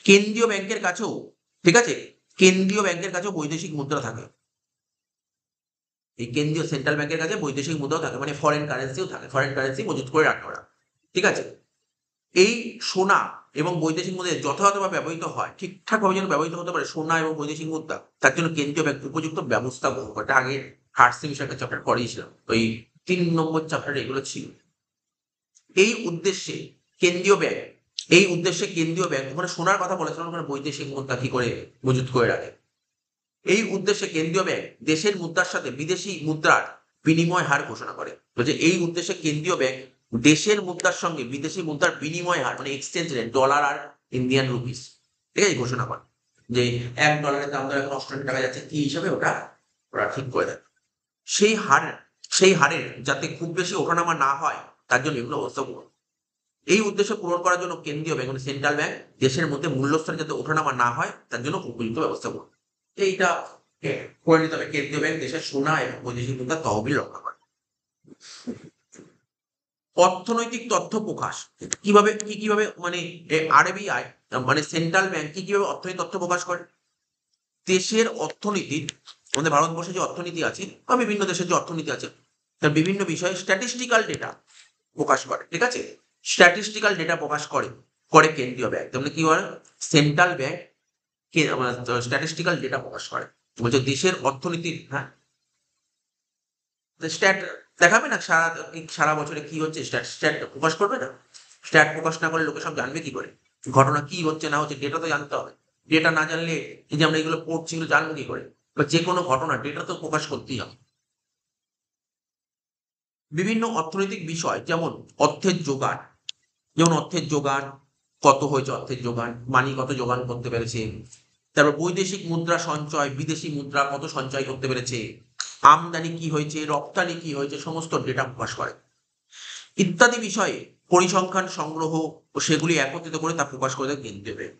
[SPEAKER 1] কেন্দ্রীয় ব্যাংকের কাছেও, ঠিক আছে, কেন্দ্রীয় ব্যাংকের কাছেও বৈদেশিক মুদ্রা থাকে। এই কেন্দ্রীয় সেন্ট্রাল ব্যাংকের কাছে বৈদেশিক মুদ্রাও থাকে, মানে ফরেন কারেন্সিও থাকে, ফরেন কারেন্সি মজুত করে রাখে ওরা। ঠিক আছে, এই সোনা এবং বৈদেশিক মুদ্রা যথাযথভাবে ব্যবহৃত হয়, ঠিকঠাকভাবে যেন ব্যবহৃত হতে পারে সোনা এবং বৈদেশিক মুদ্রা, তার জন্য কেন্দ্রীয় ব্যাংক উপযুক্ত ব্যবস্থা গ্রহণ করে। আগে থার্ড সেমিস্টার চ্যাপ্টার পড়িয়েছিলাম, ওই 3 নম্বর চ্যাপ্টারে এগুলো ছিল। এই উদ্দেশ্যে কেন্দ্রীয় ব্যাংক, এই উদ্দেশ্যে কেন্দ্রীয় ব্যাংক, ওখানে সোনার কথা বলেছিলাম, ওখানে বৈদেশিক মুদ্রা কি করে মজুত করে রাখে। এই উদ্দেশ্যে কেন্দ্রীয় ব্যাংক দেশের মুদ্রার সাথে বিদেশি মুদ্রার বিনিময় হার ঘোষণা করে। বলছে এই উদ্দেশ্যে কেন্দ্রীয় ব্যাংক দেশের মুদ্রার সঙ্গে বিদেশি মুদ্রার বিনিময় হার, মানে এক্সচেঞ্জ রেট, ডলার আর ইন্ডিয়ান রুপিস, ঠিক আছে, ঘোষণা করে যে $1 দাম ধর এখন অস্ট্রেলিয়ান টাকা যাচ্ছে, কি হিসাবে ওটা ওরা ঠিক করে দেয়। সেই হারের যাতে খুব বেশি ওঠানামা না হয় তার জন্য এগুলো ব্যবস্থা করবে। এই উদ্দেশ্য পূরণ করার জন্য কেন্দ্রীয় ব্যাংক, মানে সেন্ট্রাল ব্যাংক, দেশের মধ্যে মূল্যস্থানে যাতে ওঠানামা না হয় তার জন্য উপযুক্ত ব্যবস্থা করবে। এইটা করে নিতে হবে। কেন্দ্রীয় ব্যাংক দেশের সোনা এবং বৈদেশিক মুদ্রার তহবিল রক্ষা করে। অর্থনৈতিক তথ্য প্রকাশ কিভাবে মানে আরবিআই, মানে সেন্ট্রাল ব্যাংক কিভাবে অর্থনৈতিক তথ্য প্রকাশ করে? দেশের অর্থনীতির, আমাদের ভারতবর্ষে যে অর্থনীতি আছে বা বিভিন্ন দেশের যে অর্থনীতি আছে তার বিভিন্ন বিষয়ে স্ট্যাটিস্টিক্যাল ডেটা প্রকাশ করে। ঠিক আছে, স্ট্যাটিস্টিক্যাল ডেটা প্রকাশ করে করে কেন্দ্রীয় ব্যাংক, তাহলে কি হয়? সেন্ট্রাল ব্যাংক স্ট্যাটিস্টিক্যাল ডেটা প্রকাশ করে, বলছে দেশের অর্থনীতির, হ্যাঁ, স্ট্যাট দেখাবে না সারা বছরে কি হচ্ছে, স্ট্যাট প্রকাশ করবে না। স্ট্যাট প্রকাশ না করলে লোকে সব জানবে কি করে ঘটনা কি হচ্ছে না হচ্ছে? ডেটা তো জানতে হবে। ডেটা না জানলে, এই যে আমরা এগুলো পড়ছি, এগুলো জানবো কি করে? বা যে কোনো ঘটনা ডেটা তো প্রকাশ করতেই হবে। বিভিন্ন অর্থনৈতিক বিষয় যেমন অর্থের জোগান, কত হয়েছে, অর্থের জোগান মানি কত জোগান করতে পেরেছে, তারপর বৈদেশিক মুদ্রা সঞ্চয়, বিদেশি মুদ্রা কত সঞ্চয় করতে পেরেছে, আমদানি কি হয়েছে, রপ্তানি কি হয়েছে, সমস্ত ডেটা প্রকাশ করে ইত্যাদি বিষয়ে পরিসংখ্যান সংগ্রহ ও সেগুলি একত্রিত করে তা প্রকাশ করে দেয় কেন্দ্রীয় ব্যাংক।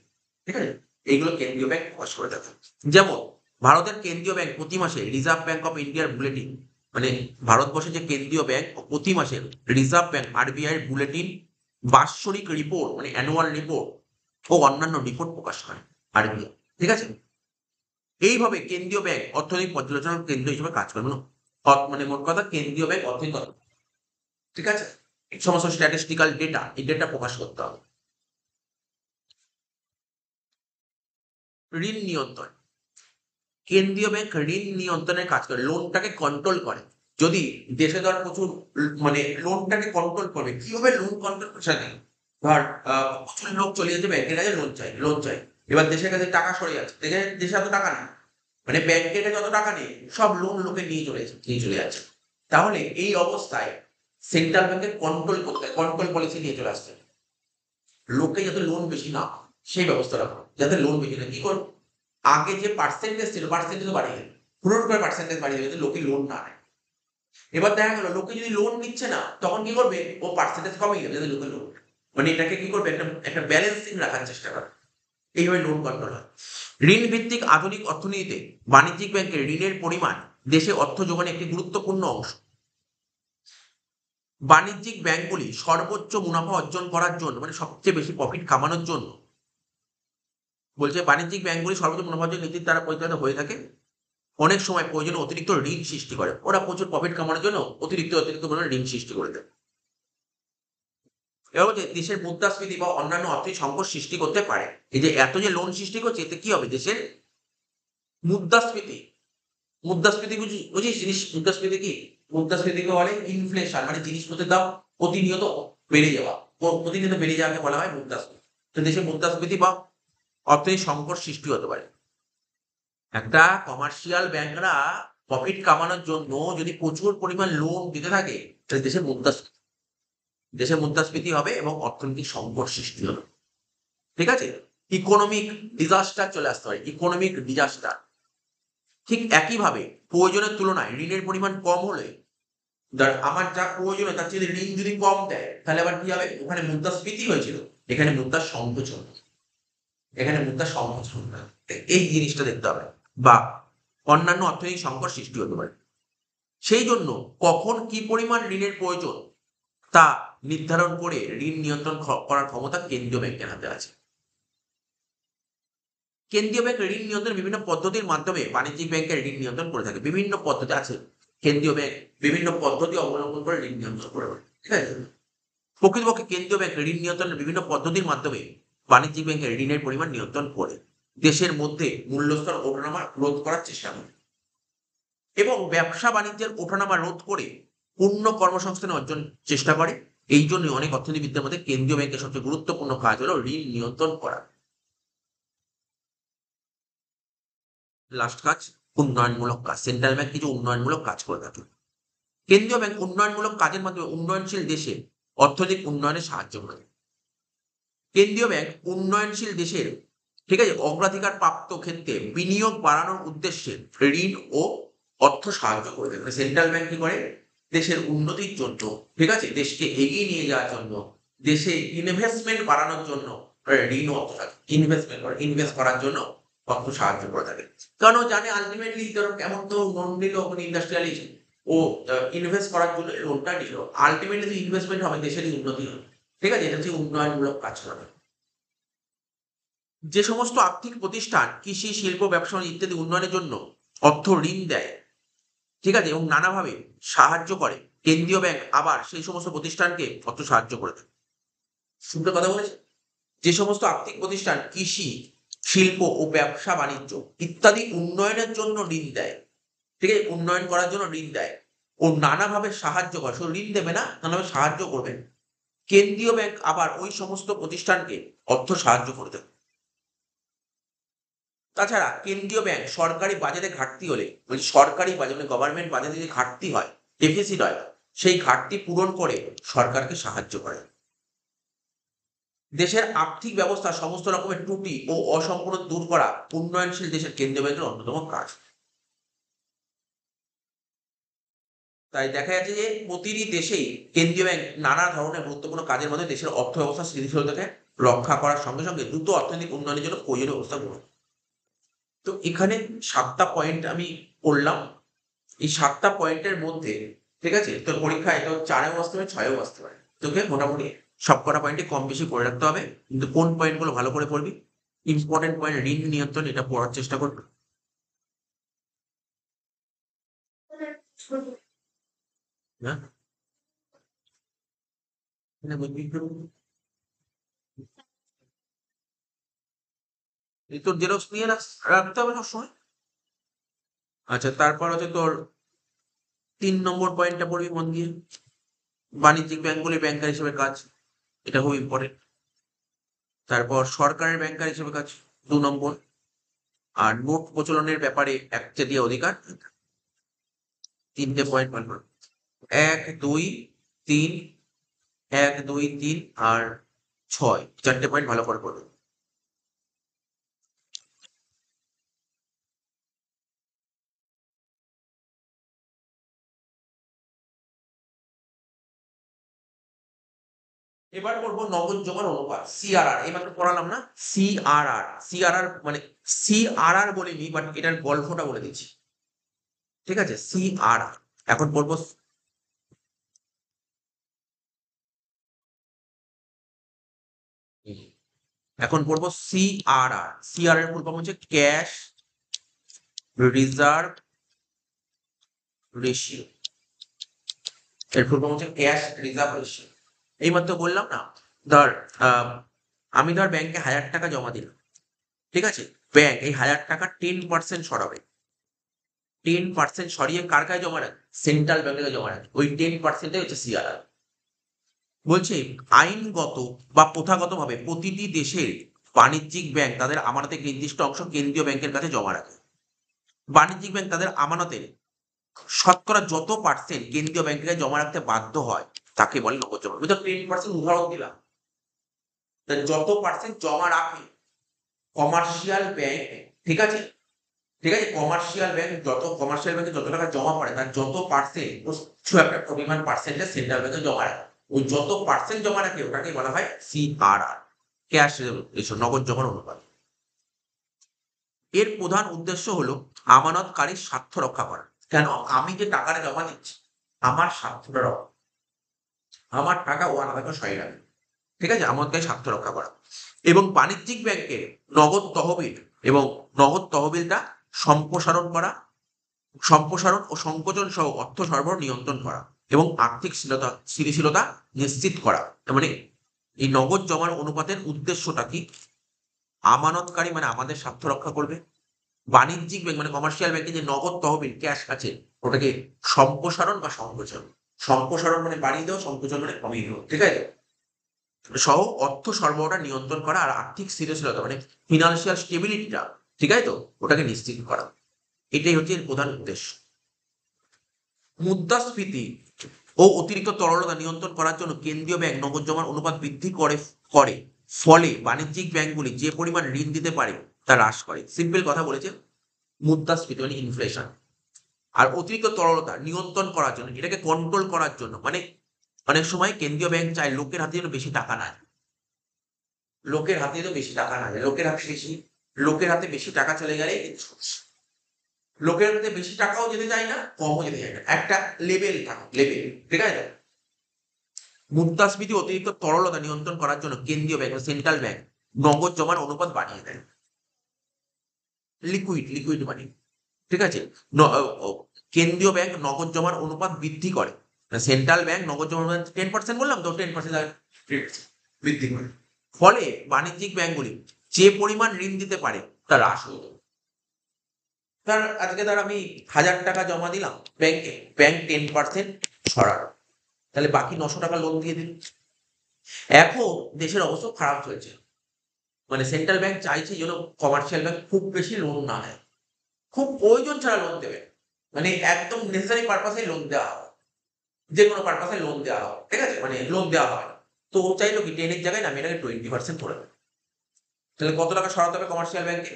[SPEAKER 1] ঠিক আছে, এইগুলো কেন্দ্রীয় ব্যাংক প্রকাশ করে দেয়। যেমন ভারতের কেন্দ্রীয় ব্যাংক প্রতি মাসে রিজার্ভ ব্যাংক অফ ইন্ডিয়ার বুলেটিন, মানে ভারতবর্ষের যে কেন্দ্রীয় ব্যাংক প্রতি মাসে রিজার্ভ ব্যাংক আরবিআই বুলেটিন, বাৎসরিক রিপোর্ট মানে অ্যানুয়াল রিপোর্ট ও অন্যান্য রিপোর্ট প্রকাশ করে আরবিআই। ঠিক আছে, এইভাবে কেন্দ্রীয় ব্যাংক অর্থনৈতিক পর্যালোচনার কেন্দ্র হিসেবে কাজ করে। মানে মোট কথা কেন্দ্রীয় ব্যাংক অর্থনৈতিক, ঠিক আছে, এই সমস্ত স্ট্যাটিস্টিক্যাল ডেটা, এই ডেটা প্রকাশ করতে হবে। ঋণ নিয়ন্ত্রণ, কেন্দ্রীয় ব্যাংক ঋণ নিয়ন্ত্রণের কাজ করে, লোনটাকে কন্ট্রোল করে। যদি দেশে ধর প্রচুর, মানে লোনটাকে কন্ট্রোল করবে, কিভাবে লোন কন্ট্রোল করছে? ধর প্রচুর লোক চলে যাচ্ছে ব্যাংকের কাছে, লোন চাই। এবার দেশের কাছে টাকা সরে যাচ্ছে, দেশে এত টাকা নেই, মানে ব্যাংকের কাছে যত টাকা নেই সব লোন লোকে নিয়ে চলে যাচ্ছে। তাহলে এই অবস্থায় সেন্ট্রাল ব্যাংকের কন্ট্রোল পলিসি নিয়ে চলে আসছে, লোকে যাতে লোন বেশি না হয়, সেই ব্যবস্থা রাখো, যাতে লোন বেশি না, কি করো? আগে যে পার্সেন্টেজ ছিল, পার্সেন্টেজ বাড়িয়ে দেবে, হুড় করে পার্সেন্টেজ বাড়িয়ে দেবে, লোকে লোন না নেয়। এবার দেখা গেল লোকে যদি লোন নিচ্ছে না, তখন কি করবে? ও পার্সেন্টেজ কমিয়ে দেবে যাতে লোকে লোন, মানে এটাকে কি করবে? একটা ব্যালেন্সিং রাখার চেষ্টা করে। এইভাবে লোন কন্ট্রোল হয়। ঋণ ভিত্তিক আধুনিক অর্থনীতিতে বাণিজ্যিক ব্যাংকের ঋণের পরিমাণ দেশে অর্থ যোগানে একটি গুরুত্বপূর্ণ অংশ। বাণিজ্যিক ব্যাংকগুলি সর্বোচ্চ মুনাফা অর্জন করার জন্য, মানে সবচেয়ে বেশি প্রফিট কামানোর জন্য, বলছে বাণিজ্যিক ব্যাংকগুলি সর্বোচ্চ মুনাফা অর্জন নীতির দ্বারা পরিচালিত হয়ে থাকে। অনেক সময় প্রয়োজনে অতিরিক্ত ঋণ সৃষ্টি করে, ওরা প্রচুর প্রফিট কামানোর জন্য অতিরিক্ত পরিমাণে ঋণ সৃষ্টি করে দেয়। এবার বলছে দেশের মুদ্রাস্ফীতি বা অন্যান্য অর্থনৈতিক সংকট সৃষ্টি করতে পারে। এই যে এত যে লোন সৃষ্টি করছে, এতে কি হবে? দেশের মুদ্রাস্ফীতি, বুঝিস জিনিস মুদ্রাস্ফীতি কি? মুদ্রাস্ফীতিকে বলে ইনফ্লেশন, মানে জিনিসপত্রের দাম প্রতিনিয়ত বেড়ে যাওয়া, প্রতিনিয়ত বেড়ে যাওয়াকে বলা হয় মুদ্রাস্ফীতি। তো দেশে মুদ্রাস্ফীতি বা অর্থনৈতিক সংকট সৃষ্টি হতে পারে। একটা কমার্শিয়াল ব্যাংকরা প্রফিট কামানোর জন্য যদি প্রচুর পরিমাণ লোন দিতে থাকে, তাহলে দেশে মুদ্রাস্ফীতি হবে এবং অর্থনৈতিক সংকট সৃষ্টি হবে। ঠিক আছে, ইকোনমিক ডিজাস্টার চলে আসতে পারে, ইকোনমিক ডিজাস্টার। ঠিক একইভাবে প্রয়োজনের তুলনায় ঋণের পরিমাণ কম হলে, আমার যা প্রয়োজন তার চেয়ে ঋণ যদি কম দেয়, তাহলে আবার কি হবে? ওখানে মুদ্রাস্ফীতি হয়েছিল, এখানে মুদ্রার সংকোচন, এই জিনিসটা দেখতে হবে। বা অন্যান্য অর্থনৈতিক সংকট সৃষ্টি হতে পারে। সেই জন্য কখন কি পরিমাণ ঋণের প্রয়োজন তা নির্ধারণ করে ঋণ নিয়ন্ত্রণ করার ক্ষমতা কেন্দ্রীয় ব্যাংকের হাতে আছে। কেন্দ্রীয় ব্যাংক ঋণ নিয়ন্ত্রণের বিভিন্ন পদ্ধতির মাধ্যমে বাণিজ্যিক ব্যাংকের ঋণ নিয়ন্ত্রণ করে থাকে। বিভিন্ন পদ্ধতি আছে, কেন্দ্রীয় ব্যাংক বিভিন্ন পদ্ধতি অবলম্বন করে ঋণ নিয়ন্ত্রণ করে থাকে। ঠিক আছে, প্রকৃতপক্ষে কেন্দ্রীয় ব্যাংক ঋণ নিয়ন্ত্রণের বিভিন্ন পদ্ধতির মাধ্যমে বাণিজ্যিক ব্যাংকের ঋণের পরিমাণ নিয়ন্ত্রণ করে দেশের মধ্যে মূল্যস্তর ওঠানামা রোধ করার চেষ্টা করে এবং ব্যবসা বাণিজ্যের ওঠানামা রোধ করে পূর্ণ কর্মসংস্থান অর্জন চেষ্টা করে। এই জন্য অনেক অর্থনীতিবিদদের মধ্যে কেন্দ্রীয় ব্যাংকের সবচেয়ে গুরুত্বপূর্ণ কাজ হলো ঋণ নিয়ন্ত্রণ করা। লাস্ট কাজ উন্নয়নমূলক কাজ। সেন্ট্রাল ব্যাংক কিছু উন্নয়নমূলক কাজ করে থাকে। কেন্দ্রীয় ব্যাংক উন্নয়নমূলক কাজের মাধ্যমে উন্নয়নশীল দেশে অর্থনৈতিক উন্নয়নে সাহায্য করে। কেন্দ্রীয় ব্যাংক উন্নয়নশীল দেশের, ঠিক আছে, অগ্রাধিকার প্রাপ্ত ক্ষেত্রে বিনিয়োগ বাড়ানোর উদ্দেশ্যে ঋণ ও অর্থ সাহায্য করে থাকে। সেন্ট্রাল ব্যাংক কি করে? দেশের উন্নতির জন্য, ঠিক আছে, দেশকে এগিয়ে নিয়ে যাওয়ার জন্য, দেশে ইনভেস্টমেন্ট বাড়ানোর জন্য ঋণ ও অর্থ থাকে। ইনভেস্ট করার জন্য অর্থ সাহায্য করে থাকে। কারণ ও জানে আলটিমেটলি ধরো কেমন তো লোন নিল ওখানে ইন্ডাস্ট্রিয়ালিস্ট, ও ইনভেস্ট করার জন্য লোনটা নিল, আলটিমেটলি ইনভেস্টমেন্ট হবে, দেশেরই উন্নতি হবে। ঠিক আছে, এটা হচ্ছে উন্নয়নমূলক কাজ করা। যে সমস্ত আর্থিক প্রতিষ্ঠান কৃষি, শিল্প, ব্যবসা ইত্যাদি উন্নয়নের জন্য অর্থ ঋণ দেয়, ঠিক আছে, এবং নানাভাবে সাহায্য করে, কেন্দ্রীয় ব্যাংক আবার সেই সমস্ত প্রতিষ্ঠানকে অর্থ সাহায্য করে দেয়। শুনতে কথা বলেছে, যে সমস্ত আর্থিক প্রতিষ্ঠান কৃষি, শিল্প ও ব্যবসা বাণিজ্য ইত্যাদি উন্নয়নের জন্য ঋণ দেয়, ঠিক আছে, উন্নয়ন করার জন্য ঋণ দেয় ও নানাভাবে সাহায্য করে, শুধু ঋণ দেবে না, নানাভাবে সাহায্য করবে, কেন্দ্রীয় ব্যাংক আবার ওই সমস্ত প্রতিষ্ঠানকে অর্থ সাহায্য করে দেবে। তাছাড়া কেন্দ্রীয় ব্যাংক সরকারি বাজেটে ঘাটতি হলে, ওই সরকারি বাজেট মানে গভর্নমেন্ট বাজেটে যদি ঘাটতি হয়, ডেফিসিট হয়, সেই ঘাটতি পূরণ করে সরকারকে সাহায্য করে। দেশের আর্থিক ব্যবস্থা সমস্ত রকমের ত্রুটি ও অসম্পূর্ণ দূর করা উন্নয়নশীল দেশের কেন্দ্রীয় ব্যাংকের অন্যতম কাজ। তাই দেখা যাচ্ছে যে প্রতিটি দেশেই কেন্দ্রীয় ব্যাংক নানা ধরনের গুরুত্বপূর্ণ কাজের মধ্যে দেশের অর্থ ব্যবস্থা স্থিতিশীলতাকে রক্ষা করার সঙ্গে সঙ্গে দ্রুত অর্থনৈতিক উন্নয়নের জন্য প্রয়োজনীয় ব্যবস্থা গ্রহণ। তো এখানে 7টা পয়েন্ট আমি করলাম। এই 7টা পয়েন্টের মধ্যে, ঠিক আছে, তোর পরীক্ষায় এটা 4এও আসতে পারে, 6এও আসতে পারে। তোকে মোটামুটি সবকটা পয়েন্টে কম বেশি করে রাখতে হবে, কিন্তু কোন পয়েন্টগুলো ভালো করে পড়বি? ইম্পর্টেন্ট পয়েন্ট ঋণ নিয়ন্ত্রণ, এটা পড়ার চেষ্টা করবি। হ্যাঁ, এটা বুঝবি একটু? এই তোর জেরক্স নিয়ে রাখতে হবে সবসময়। আচ্ছা, তারপর হচ্ছে তোর 3 নম্বর পয়েন্টটা পড়বি মন দিয়ে, বাণিজ্যিক ব্যাংকগুলির ব্যাংকার হিসেবে কাজ, এটা খুব ইম্পর্টেন্ট। তারপর সরকারের ব্যাংকার হিসেবে কাজ 2 নম্বর, আর নোট প্রচলনের ব্যাপারে একচেটিয়া অধিকার। 3টে পয়েন্ট ভালো করে, 1, 2, 3, 1, 2, 3 আর 6, 4টে পয়েন্ট ভালো করে পড়বে। এবার করবো নগদ জমার অনুপাত, সিআরআর। এইমাত্র পড়ালাম না, সিআরআর। সিআরআর মানে সিআরআর বলিনি, বাট এটার গল্পটা বলে দিচ্ছি, ঠিক আছে, সিআরআর। এখন পড়বো, এখন পড়বো সিআরআর। সিআরআর এর ফুল ফর্ম হচ্ছে ক্যাশ রিজার্ভ রেশিও। এর ফুল ফর্ম হচ্ছে ক্যাশ রিজার্ভ রেশিও। এইমাত্র বললাম না, ধর আমি ধর ব্যাংকে 1000 টাকা জমা দিলাম, ঠিক আছে, ব্যাংক এই 1000 টাকা 10% সরাবে। 10% সরিয়ে কার কাছে জমা রাখে? সেন্ট্রাল ব্যাংকে জমা রাখে। ওই 10%-টাই হচ্ছে সিআরআর। বলছে আইনগত বা প্রথাগতভাবে প্রতিটি দেশের বাণিজ্যিক ব্যাংক তাদের আমানতের নির্দিষ্ট অংশ কেন্দ্রীয় ব্যাংকের কাছে জমা রাখে। বাণিজ্যিক ব্যাংক তাদের আমানতের শতকরা যত পার্সেন্ট কেন্দ্রীয় ব্যাংকে জমা রাখতে বাধ্য হয় তাকে বলে নগদ জমা। আমি তো 10% উদাহরণ দিলাম। যত পার্সেন্ট জমা রাখে কমার্শিয়াল ব্যাংক, ঠিক আছে, ঠিক আছে, কমার্শিয়াল ব্যাংক যত টাকা জমা পড়ে তার যত পার্সেন্ট, কিছু একটা পরিমাণ পার্সেন্টেজ সেন্ট্রাল ব্যাংকে জমা রাখে। ওই যত পার্সেন্ট জমা রাখে ওটাকে বলা হয় সিআরআর, ক্যাশ রিজার্ভ রেশিও, নগদ জমার অনুপাত। এর প্রধান উদ্দেশ্য হলো আমানতকারীর স্বার্থ রক্ষা করা। কেন? আমি যে টাকাটা জমা দিচ্ছি, আমার স্বার্থটা রক্ষা, আমার টাকা ও আলাদা করে সরিয়ে রাখবে। ঠিক আছে? আমানতকারীর স্বার্থ রক্ষা করা। এবং বাণিজ্যিক ব্যাংকের নগদ তহবিল এবং নগদ তহবিলটা সম্প্রসারণ করা, সম্প্রসারণ ও সংকোচন সহ অর্থ সরবরাহ নিয়ন্ত্রণ করা এবং আর্থিক স্থিতিশীলতা নিশ্চিত করা। তার মানে এই নগদ জমার অনুপাতের উদ্দেশ্যটা কি? আমানতকারী মানে আমাদের স্বার্থ রক্ষা করবে। বাণিজ্যিক ব্যাংক মানে কমার্শিয়াল ব্যাংকে যে নগদ তহবিল ক্যাশ আছে ওটাকে সম্প্রসারণ বা সংকোচন। সম্প্রসারণ মানে বাড়িয়ে দেওয়া, সংকোচন মানে কমিয়ে দেওয়া। ঠিক আছে? সহ অর্থ সরবরাহটা নিয়ন্ত্রণ করা আর আর্থিক স্থিতিশীলতা মানে ফিনান্সিয়াল স্টেবিলিটিটা, ঠিক আছে তো? ওটাকে নিশ্চিত করা। এটাই হচ্ছে এর প্রধান উদ্দেশ্য। মুদ্রাস্ফীতি ও অতিরিক্ত তরলতা নিয়ন্ত্রণ করার জন্য কেন্দ্রীয় ব্যাংক নগদ জমার অনুপাত বৃদ্ধি করে। ফলে বাণিজ্যিক ব্যাংকগুলি যে পরিমাণ ঋণ দিতে পারে তা হ্রাস করে। সিম্পল কথা বলেছে, মুদ্রাস্ফীতি মানে ইনফ্লেশন আর অতিরিক্ত তরলতা নিয়ন্ত্রণ করার জন্য, এটাকে কন্ট্রোল করার জন্য, মানে অনেক সময় কেন্দ্রীয় ব্যাংক চায় লোকের হাতে যেন বেশি টাকা না যায়। লোকের হাতে যেন বেশি টাকা না যায়। লোকের হাতে বেশি টাকা চলে গেলে সমস্যা। লোকের হাতে বেশি টাকাও যেতে চায় না, কমও যেতে চায় না। একটা লেভেল থাকে, লেভেল। ঠিক আছে? মুদ্রাস্ফীতি অতিরিক্ত তরলতা নিয়ন্ত্রণ করার জন্য কেন্দ্রীয় ব্যাংক সেন্ট্রাল ব্যাংক নগদ জমার অনুপাত বাড়িয়ে দেয়। Liquid money. ঠিক আছে? কেন্দ্রীয় ব্যাংক নগদ জমার অনুপাত বৃদ্ধি করে। সেন্ট্রাল ব্যাংক নগদ জমার অনুপাত 10% বললাম তো, 10% বৃদ্ধি করে। ফলে বাণিজ্যিক ব্যাংকগুলি যে পরিমাণ ঋণ দিতে পারে তা হ্রাস হতো। আজকে আমি 1,000 টাকা জমা দিলাম ব্যাংকে, ব্যাংক 10% সরালো, তাহলে বাকি 900 টাকা লোন দিয়ে দিল। এখন দেশের অবস্থা খারাপ চলছে, মানে সেন্ট্রাল ব্যাংক চাইছে যেন কমার্শিয়াল ব্যাংক খুব বেশি লোন না নেয়, খুব প্রয়োজন ছাড়া লোন দেবে, মানে একদম নেসেসারি পারপাসে লোন দেওয়া হবে, যে কোনো পারপাসে লোন দেওয়া হবে। ঠিক আছে? মানে লোন দেওয়া হয়। তো ও চাইলো কি 10 এর জায়গায় না আমি এটাকে 20% করে দেবো। তাহলে কত টাকা সরাতে হবে কমার্শিয়াল ব্যাংকে?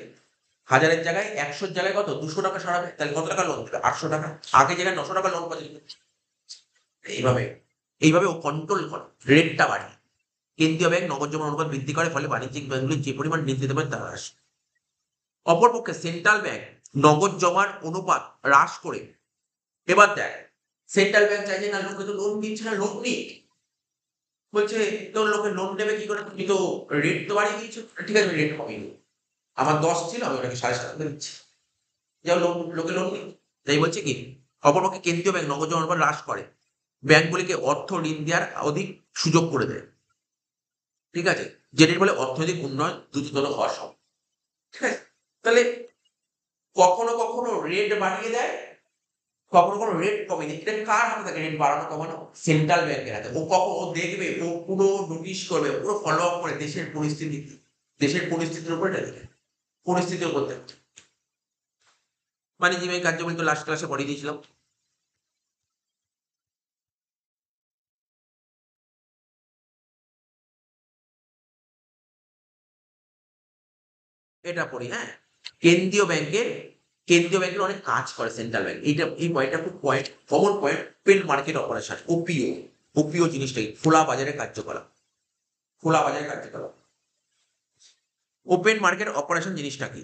[SPEAKER 1] 1000-এর জায়গায় 100-র জায়গায় কত 200 টাকা সরাবে, তাহলে কত টাকা লোন দেবে? 800 টাকা। আগে যেখানে 900 টাকা লোন পাচ্ছিল, এইভাবে এইভাবে ও কন্ট্রোল করে রেটটা বাড়িয়ে। কেন্দ্রীয় ব্যাংক নগদ জমার অনুপাত বৃদ্ধি করে, ফলে বাণিজ্যিক ব্যাংকগুলি যে পরিমাণ ঋণ দিতে পারে তা হ্রাস। অপরপক্ষে সেন্ট্রাল ব্যাংক নগদ জমার অনুপাত হ্রাস করে। এবার দেখ, সেন্ট্রাল ব্যাংক চাইছে না লোকে তো লোন দিচ্ছে না, লোন নিক। বলছে তোর লোকে লোন দেবে কি করে, তুমি তো রেট তো বাড়িয়ে দিয়েছো। ঠিক আছে, আমি রেট কমিয়ে দেবো। আমার 10 ছিল, আমি ওটাকে 7.5 করে দিচ্ছি। যাও লোকে লোন নিক। তাই বলছে কি, অপরপক্ষে কেন্দ্রীয় ব্যাংক নগদ জমার অনুপাত হ্রাস করে ব্যাংকগুলিকে অর্থ ঋণ দেওয়ার অধিক সুযোগ করে দেয়। ঠিক আছে? যেটির ফলে অর্থনৈতিক উন্নয়ন দ্রুততর হওয়া সম্ভব। ঠিক আছে? তাহলে কখনো রেট বাড়িয়ে দেয়, কখনো রেট কমিয়ে দেয়। এটা কার হাতে থাকে রেট বাড়ানো কমানো? সেন্ট্রাল ব্যাংকের হাতে। ও দেখবে, ও পুরো নোটিশ করবে, পুরো ফলো আপ করে দেশের পরিস্থিতির উপর এটা দেখে। পরিস্থিতির উপর দেখে। বাণিজ্যিক ব্যাংক কার্যবলী তো লাস্ট ক্লাসে পড়িয়ে দিয়েছিলাম। এটা পড়ি, হ্যাঁ? কেন্দ্রীয় ব্যাংকের কেন্দ্রীয় ব্যাংকের অনেক কাজ করে সেন্ট্রাল ব্যাংক। এই পয়েন্টটা খুব common point. Open market operation, OPO জিনিসটা কি? খোলা বাজারে কার্যকলাপ। খোলা বাজারে কার্যকলাপ। ওপেন মার্কেট অপারেশন জিনিসটা কি?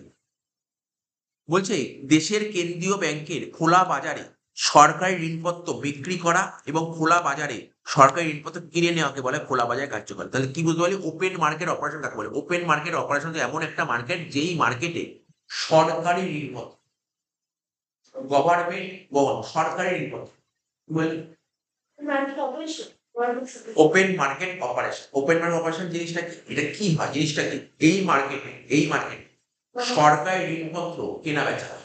[SPEAKER 1] বলছে দেশের কেন্দ্রীয় ব্যাংকের খোলা বাজারে সরকারি ঋণপত্র বিক্রি করা এবং খোলা বাজারে সরকারি ঋণপত্র কিনে নেওয়াকে বলে খোলা বাজারে কার্যকলাপ। তাহলে কি বুঝতে পারলি ওপেন মার্কেট অপারেশন কাকে বলে? ওপেন মার্কেট অপারেশন এমন একটা মার্কেট যেই মার্কেটে সরকারি ঋণপত্র, গভর্নমেন্ট বন্ড, সরকারি ঋণপত্র open market operation. Open market operation জিনিসটা কি? এটা কি হয়? জিনিসটা কি? এই মার্কেটে সরকারি ঋণপত্র কেনা বেচা হয়।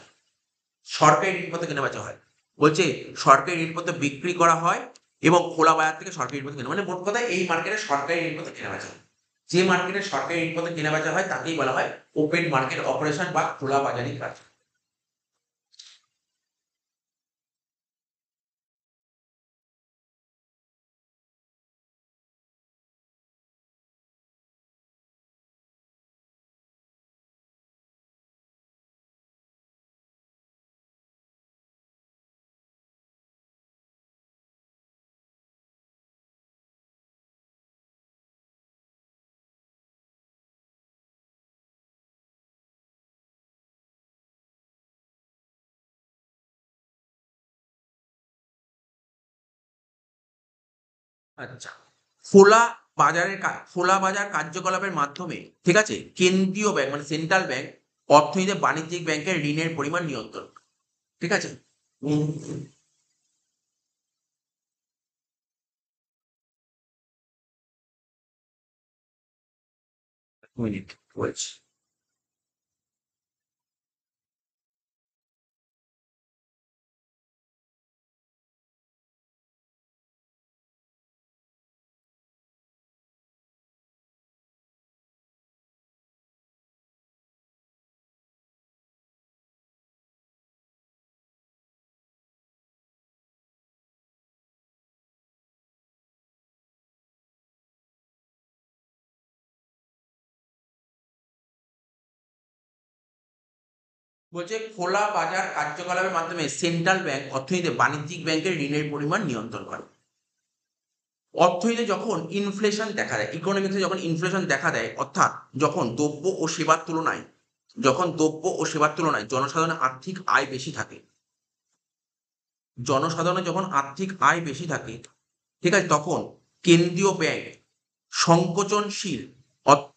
[SPEAKER 1] সরকারি ঋণপত্র কেনা বেচা হয়। বলছে সরকারি ঋণপত্র বিক্রি করা হয় এবং খোলা বাজার থেকে সরকারি ঋণপত্র কেনা, মানে মোট কথা এই মার্কেটে সরকারি ঋণপত্র কেনা বেচা হয়। যে মার্কেটে সরকারি ঋণপত্র কেনা বেচা হয় তাকেই বলা হয় ওপেন মার্কেট অপারেশন বা খোলা বাজারি কাজ। আচ্ছা, খোলা খোলা বাজার কার্যকলাপের মাধ্যমে, ঠিক আছে, কেন্দ্রীয় ব্যাংক মানে সেন্ট্রাল ব্যাংক অর্থনীতিতে বাণিজ্যিক ব্যাংকের ঋণের পরিমাণ নিয়ন্ত্রণ, ঠিক আছে। উম, এক মিনিট বলছি। বলছে খোলা বাজার কার্যকলাপের মাধ্যমে সেন্ট্রাল ব্যাংক অর্থনীতিতে বাণিজ্যিক ব্যাংকের ঋণের পরিমাণ নিয়ন্ত্রণ করে। অর্থনীতিতে যখন ইনফ্লেশন দেখা দেয়, ইকোনমিক্সে যখন ইনফ্লেশন দেখা দেয়, অর্থাৎ যখন দ্রব্য ও সেবার তুলনায় জনসাধারণের আর্থিক আয় বেশি থাকে, জনসাধারণের যখন আর্থিক আয় বেশি থাকে, ঠিক আছে, তখন কেন্দ্রীয় ব্যাংক সংকোচনশীল অর্থ-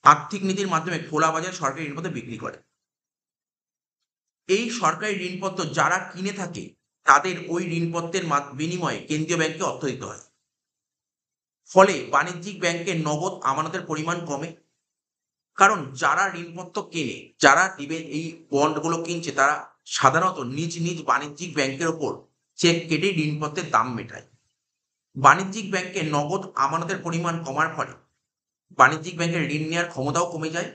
[SPEAKER 1] আর্থিক নীতির মাধ্যমে খোলা বাজারে সরকারি ঋণপত্র বিক্রি করে। এই সরকারি ঋণপত্র যারা কিনে থাকে তাদের ওই ঋণপত্রের বিনিময়ে কেন্দ্রীয় ব্যাংকে অর্থ দিতে হয়। ফলে বাণিজ্যিক ব্যাংকের নগদ আমানতের পরিমাণ কমে। কারণ যারা ঋণপত্র কেনে, যারা দিবে এই বন্ডগুলো কিনছে, তারা সাধারণত নিজ নিজ বাণিজ্যিক ব্যাংকের ওপর চেক কেটে ঋণপত্রের দাম মেটায়। বাণিজ্যিক ব্যাংকে নগদ আমানতের পরিমাণ কমার ফলে বাণিজ্যিক ব্যাংকের ঋণ নেওয়ার ক্ষমতাও কমে যায়।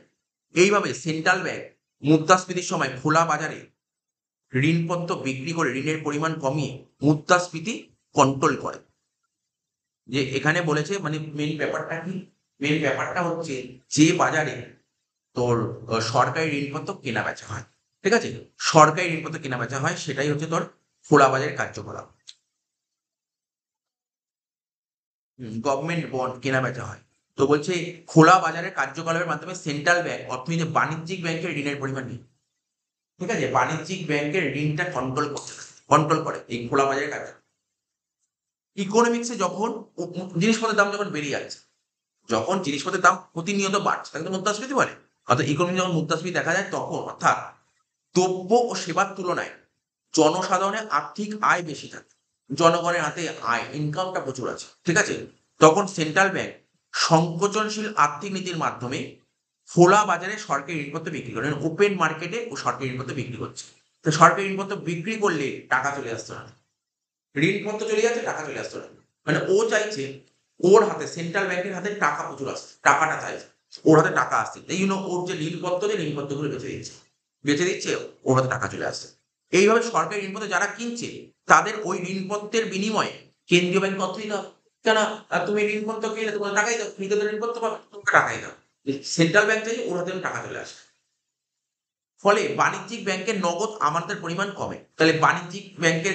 [SPEAKER 1] এইভাবে সেন্ট্রাল ব্যাংক মুদ্রাস্ফীতির সময় খোলা বাজারে ঋণপত্র বিক্রি করে ঋণের পরিমাণ কমিয়ে মুদ্রাস্ফীতি কন্ট্রোল করে। যে এখানে বলেছে মানে মেন ব্যাপারটা কি, মেন ব্যাপারটা হচ্ছে যে বাজারে তোর সরকারি ঋণপত্র কেনা বেচা হয়, ঠিক আছে, সরকারি ঋণপত্র কেনা বেচা হয়, সেটাই হচ্ছে তোর খোলা বাজারের কার্যকলাপ। গভর্নমেন্ট বন্ড কেনা বেচা হয়। তো বলছে খোলা বাজারের কার্যকলাপের মাধ্যমে সেন্ট্রাল ব্যাংক অর্থনীতি বাণিজ্যিক ব্যাংকের ঋণের পরিমাণ নেই, ঠিক আছে, বাণিজ্যিক ব্যাংকের ঋণটা কন্ট্রোল করে এই খোলা বাজারের কাজ। ইকোনমিক্সে যখন জিনিসপত্রের দাম যখন বেড়ে যাচ্ছে, যখন জিনিসপত্রের দাম প্রতিনিয়ত বাড়ছে, তাকে তো মুদ্রাস্ফীতি বলে। অর্থাৎ ইকোনমি যখন মুদ্রাস্ফীতি দেখা যায় তখন, অর্থাৎ দ্রব্য ও সেবার তুলনায় জনসাধারণের আর্থিক আয় বেশি থাকে, জনগণের হাতে আয় ইনকামটা প্রচুর আছে, ঠিক আছে, তখন সেন্ট্রাল ব্যাংক সংকোচনশীল আর্থিক নীতির মাধ্যমে খোলা বাজারে সরকারি ঋণপত্র বিক্রি করে, ওপেন মার্কেটে ও সরকারি ঋণপত্র বিক্রি করছে। তো সরকারি ঋণপত্র বিক্রি করলে টাকা চলে আসতো না, ঋণপত্র চলে যাচ্ছে, টাকা চলে আসতো না। মানে ও চাইছে ওর হাতে, সেন্ট্রাল ব্যাংকের হাতে টাকা প্রচুর আসছে, টাকাটা চাইছে, ওর হাতে টাকা আসছে, এই জন্য ওর যে ঋণপত্রগুলো বেঁচে দিচ্ছে, ওর হাতে টাকা চলে আসছে। এইভাবে সরকারি ঋণপত্র যারা কিনছে তাদের ওই ঋণপত্রের বিনিময়ে কেন্দ্রীয় ব্যাংক অর্থ দিতে হবে। কেন? তুমি ঋণপত্র কিনলে তোমার টাকাই দাও, তুমি তো ঋণপত্র পাবে, তোমাকে টাকাই দাও। সেন্ট্রাল ব্যাংক চাইছে ওর হাতে টাকা চলে আসে। ফলে বাণিজ্যিক ব্যাংকের নগদ আমানতের পরিমাণ কমে। তাহলে বাণিজ্যিক ব্যাংকের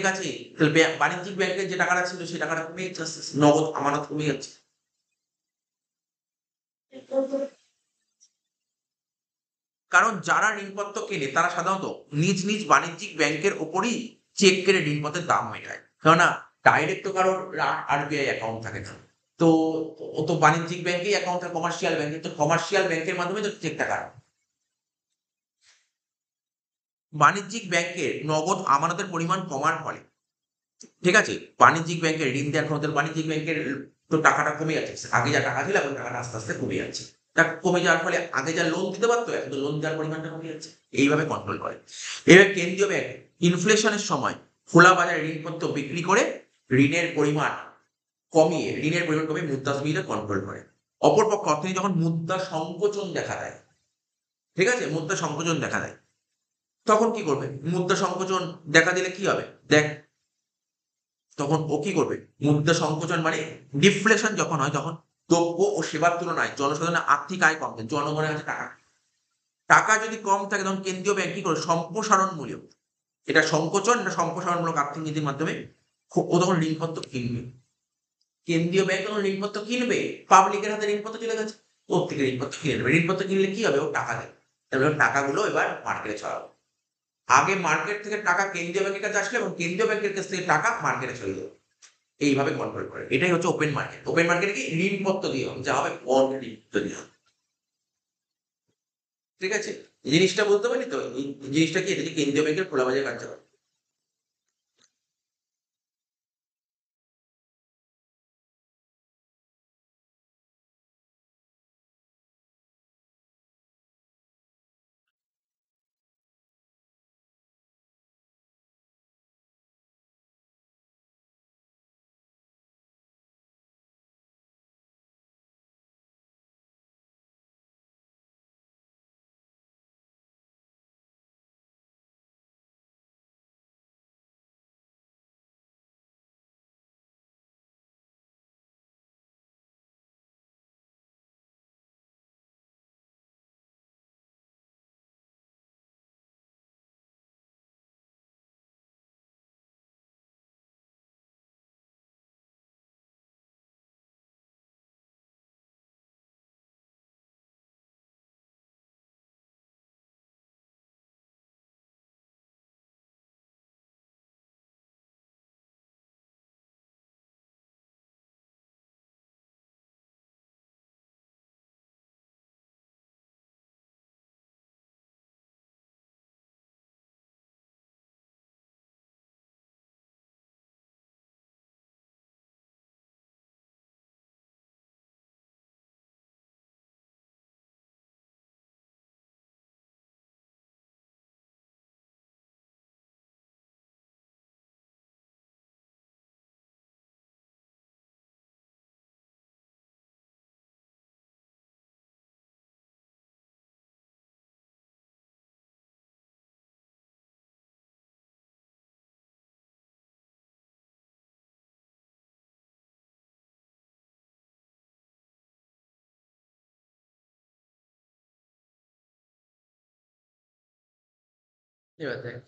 [SPEAKER 1] যে টাকাটা ছিল সেই টাকাটা কমে যাচ্ছে আস্তে আস্তে, নগদ আমানত কমে যাচ্ছে। কারণ যারা ঋণপত্র কেনে তারা সাধারণত নিজ নিজ বাণিজ্যিক ব্যাংকের ওপরই চেক কেটে ঋণপত্রের দাম মেটায়। কেননা ডাইরেক্ট তো কারোর আরবিআই অ্যাকাউন্ট থাকে না। তো ও তো বাণিজ্যিক ব্যাংকেই অ্যাকাউন্ট থাকে, কমার্শিয়াল ব্যাংকে, তো কমার্শিয়াল ব্যাংকের মাধ্যমে তো চেকটা কাটে। বাণিজ্যিক ব্যাংকের নগদ আমানতের পরিমাণ কমার ফলে, ঠিক আছে, বাণিজ্যিক ব্যাংকের ঋণ দেওয়ার ক্ষমতা, বাণিজ্যিক ব্যাংকের তো টাকাটা কমে যাচ্ছে, আগে যা টাকা ছিল এখন টাকাটা আস্তে আস্তে কমে যাচ্ছে। টাকা কমে যাওয়ার ফলে আগে যা লোন দিতে পারতো এখন তো লোন দেওয়ার পরিমাণটা কমে যাচ্ছে। এইভাবে কন্ট্রোল করে। এবার কেন্দ্রীয় ব্যাংক ইনফ্লেশনের সময় খোলা বাজারে ঋণপত্র বিক্রি করে ঋণের পরিমাণ কমিয়ে মুদ্রাস্ফীতি কন্ট্রোল করে। অপরপক্ষে অর্থনীতি যখন মুদ্রা সংকোচন দেখা দেয়, ঠিক আছে, মুদ্রা সংকোচন দেখা দেয়, তখন কি করবে? মুদ্রা সংকোচন দেখা দিলে কি হবে দেখ, তখন ও কি করবে? মুদ্রা সংকোচন মানে ডিফ্লেশন যখন হয়, তখন দ্রব্য ও সেবার তুলনায় জনসাধারণের আর্থিক আয় কমবে, জনগণের কাছে টাকা, টাকা যদি কম থাকে তখন কেন্দ্রীয় ব্যাংক কি করবে? সম্প্রসারণমূলক, এটা সংকোচন, এটা সম্প্রসারণমূলক আর্থিক নীতির মাধ্যমে ও তখন ঋণপত্র কিনবে। কেন্দ্রীয় ব্যাংক যখন ঋণপত্র কিনবে, পাবলিকের হাতে ঋণপত্র চলে গেছে, ওর থেকে ঋণপত্র কিনে নেবে। ঋণপত্র কিনলে কি হবে? ও টাকা দেবে, তাহলে ওর টাকাগুলো এবার মার্কেটে ছড়াবে। আগে মার্কেট থেকে টাকা কেন্দ্রীয় ব্যাংকের কাছে আসলে এবং কেন্দ্রীয় ব্যাংকের কাছ থেকে টাকা মার্কেটে চলে যাবে। এইভাবে কন্ট্রোল করে। এটাই হচ্ছে ওপেন মার্কেট। ওপেন মার্কেটে কি ঋণপত্র দিয়ে হবে, যা হবে বন্ড ঋণপত্র দিয়ে হবে। ঠিক আছে? জিনিসটা বুঝতে পারলি তো? এই জিনিসটা কি, এটা যে কেন্দ্রীয় ব্যাংকের খোলাবাজার কার্যকর।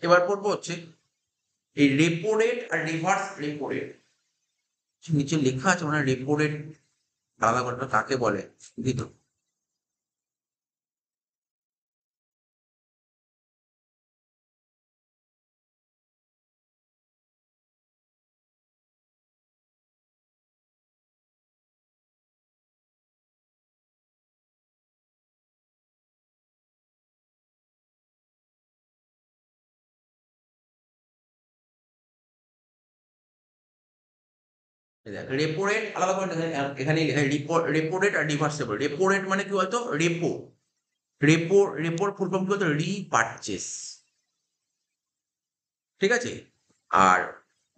[SPEAKER 1] এবার পড়বো হচ্ছে এই রেপো রেট আর রিভার্স রেপো রেট। নিচে লেখা আছে মানে রেপো রেট আলাদা করে কাকে বলে দিত। রেপো রেট আলাদা করে এখানে রেপো রেট আর রিভার্সেবল। রেপো রেট মানে কি বলতো, repo repo Rapoo full form কি বলতো, রিপারচেস। ঠিক আছে? আর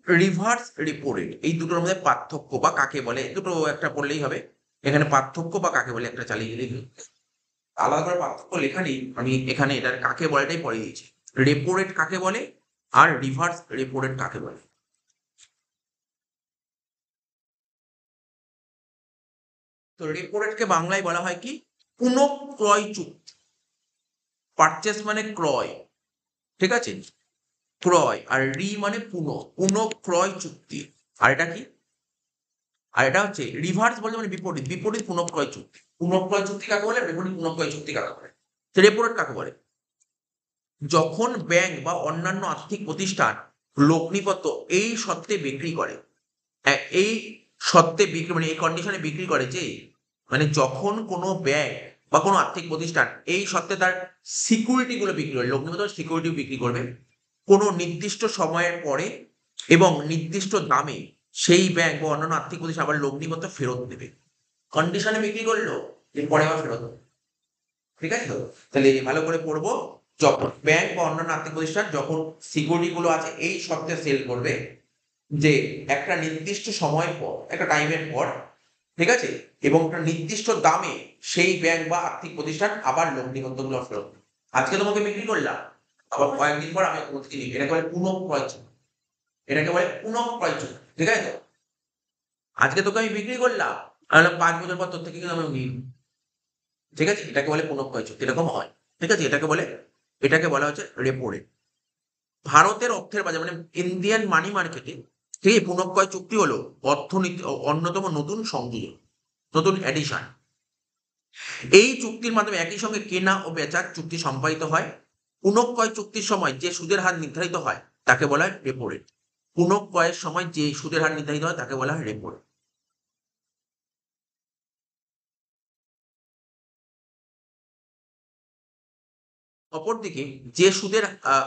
[SPEAKER 1] রিভার্স রেপো রেট, এই দুটোর মধ্যে পার্থক্য বা কাকে বলে, দুটো একটা পড়লেই হবে। এখানে পার্থক্য বা কাকে বলে একটা চালিয়ে গেলেই হবে। আলাদা করে পার্থক্য লেখা নেই, আমি এখানে এটার কাকে বলেটাই পড়ে দিয়েছি। রেপো রেট কাকে বলে আর রিভার্স রেপো রেট কাকে বলে। তো রেপো রেটকে বাংলায় বলা হয় কি, পুনঃক্রয় চুক্তি। পারচেস মানে ক্রয়, ঠিক আছে, ক্রয়। আর মানে পুনঃক্রয় চুক্তি। আর এটা কি, আর এটা হচ্ছে রিভার্স বলতে মানে বিপরীত, বিপরীত পুনঃক্রয় চুক্তি। পুনঃক্রয় চুক্তি কাকে বলে, বিপরীত পুনঃক্রয় চুক্তি কাকে বলে। তো রেপো রেট কাকে বলে, যখন ব্যাংক বা অন্যান্য আর্থিক প্রতিষ্ঠান লগ্নিপত্র এই শর্তে বিক্রি করে। এই শর্তে বিক্রি মানে এই কন্ডিশনে বিক্রি করে যে, মানে যখন কোনো ব্যাংক বা কোনো আর্থিক প্রতিষ্ঠান এই শর্তে তার সিকিউরিটি গুলো বিক্রি করে, লগ্নিপত্র সিকিউরিটি বিক্রি করবে কোনো নির্দিষ্ট সময়ের পরে এবং নির্দিষ্ট দামে, সেই ব্যাংক বা অন্যান্য আর্থিক প্রতিষ্ঠান আবার লগ্নিপত্র ফেরত দেবে। কন্ডিশনে বিক্রি করলো, এরপরে আবার ফেরত দেবে। ঠিক আছে তো? তাহলে ভালো করে পড়বো, যখন ব্যাংক বা অন্যান্য আর্থিক প্রতিষ্ঠান যখন সিকিউরিটি গুলো আছে এই শর্তে সেল করবে যে একটা নির্দিষ্ট সময় পর, একটা টাইমের পর, ঠিক আছে, এবং একটা নির্দিষ্ট দামে সেই ব্যাংক বা আর্থিক প্রতিষ্ঠান আবার লগ্নিপত্র গুলো ফেরত দেবে। আজকে তোমাকে বিক্রি করলাম, আবার কয়েকদিন পর আমি তোমাকে কিনি, এটাকে বলে পুনঃক্রয় চুক্তি। এটাকে বলে পুনঃক্রয় চুক্তি। ঠিক আছে তো? আজকে তোকে আমি বিক্রি করলাম, আর 5 বছর পর তোর থেকে কিন্তু আমি নিই। ঠিক আছে, এটাকে বলে পুনঃক্রয় চুক্তি। এরকম হয়। ঠিক আছে, এটাকে বলা হচ্ছে রেপো রেট। ভারতের অর্থের বাজার মানে ইন্ডিয়ান মানি মার্কেটে, ঠিক আছে, পুনঃক্রয় চুক্তি হলো অর্থনীতি অন্যতম নতুন সংযোজন, নতুন এডিশন। এই চুক্তির মাধ্যমে একই সঙ্গে কেনা ও বেচার চুক্তি সম্পাদিত হয়। পুনঃক্রয় চুক্তির সময় যে সুদের হার নির্ধারিত হয় তাকে বলা হয় রেপো রেট। পুনঃক্রয়ের সময় যে সুদের হার নির্ধারিত হয় তাকে বলা হয় রেপো রেট। অপরদিকে যে সুদের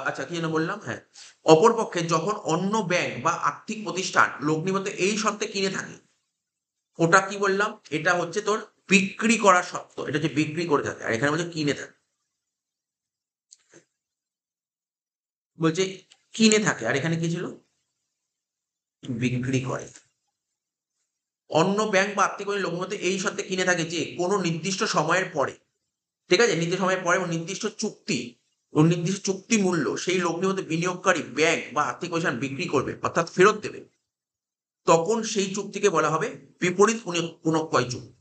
[SPEAKER 1] আচ্ছা কি যেন বললাম? হ্যাঁ, অপরপক্ষে যখন অন্য ব্যাংক বা আর্থিক প্রতিষ্ঠান লগ্নিবদ্ধ এই শর্তে কিনে থাকে, ওটা কি বললাম? এটা হচ্ছে তোর বিক্রি করার শর্ত। এটা হচ্ছে বিক্রি করে থাকে। আর এখানে বলছে কিনে থাকে। বলছে কিনে থাকে। আর এখানে কি ছিল? বিক্রি করে। অন্য ব্যাংক বা আর্থিক প্রতিষ্ঠান লগ্নিবদ্ধ এই শর্তে কিনে থাকে যে কোনো নির্দিষ্ট সময়ের পরে, ঠিক আছে? নির্দিষ্ট সময়ের পরে এবং নির্দিষ্ট চুক্তি ও নির্দিষ্ট চুক্তি মূল্য সেই লগ্নিবদ্ধ বিনিয়োগকারী ব্যাংক বা আর্থিক প্রতিষ্ঠান বিক্রি করবে অর্থাৎ ফেরত দেবে। তখন সেই চুক্তিকে বলা হবে বিপরীত পুনঃক্রয় চুক্তি।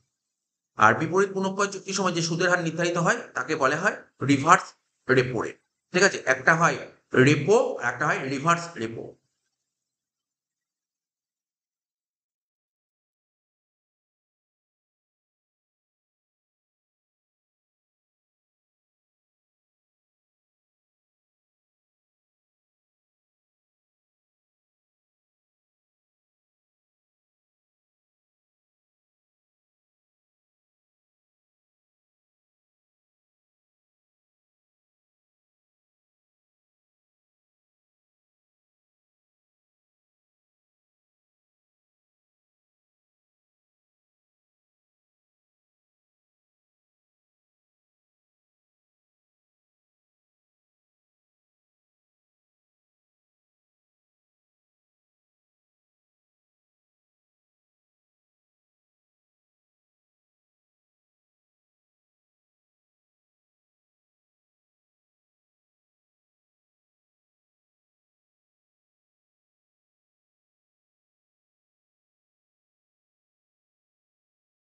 [SPEAKER 1] আর বিপরীত পুনঃক্রয় চুক্তির সময় যে সুদের হার নির্ধারিত হয় তাকে বলা হয় রিভার্স রেপো রেট। ঠিক আছে? একটা হয় রেপো, একটা হয় রিভার্স রেপো।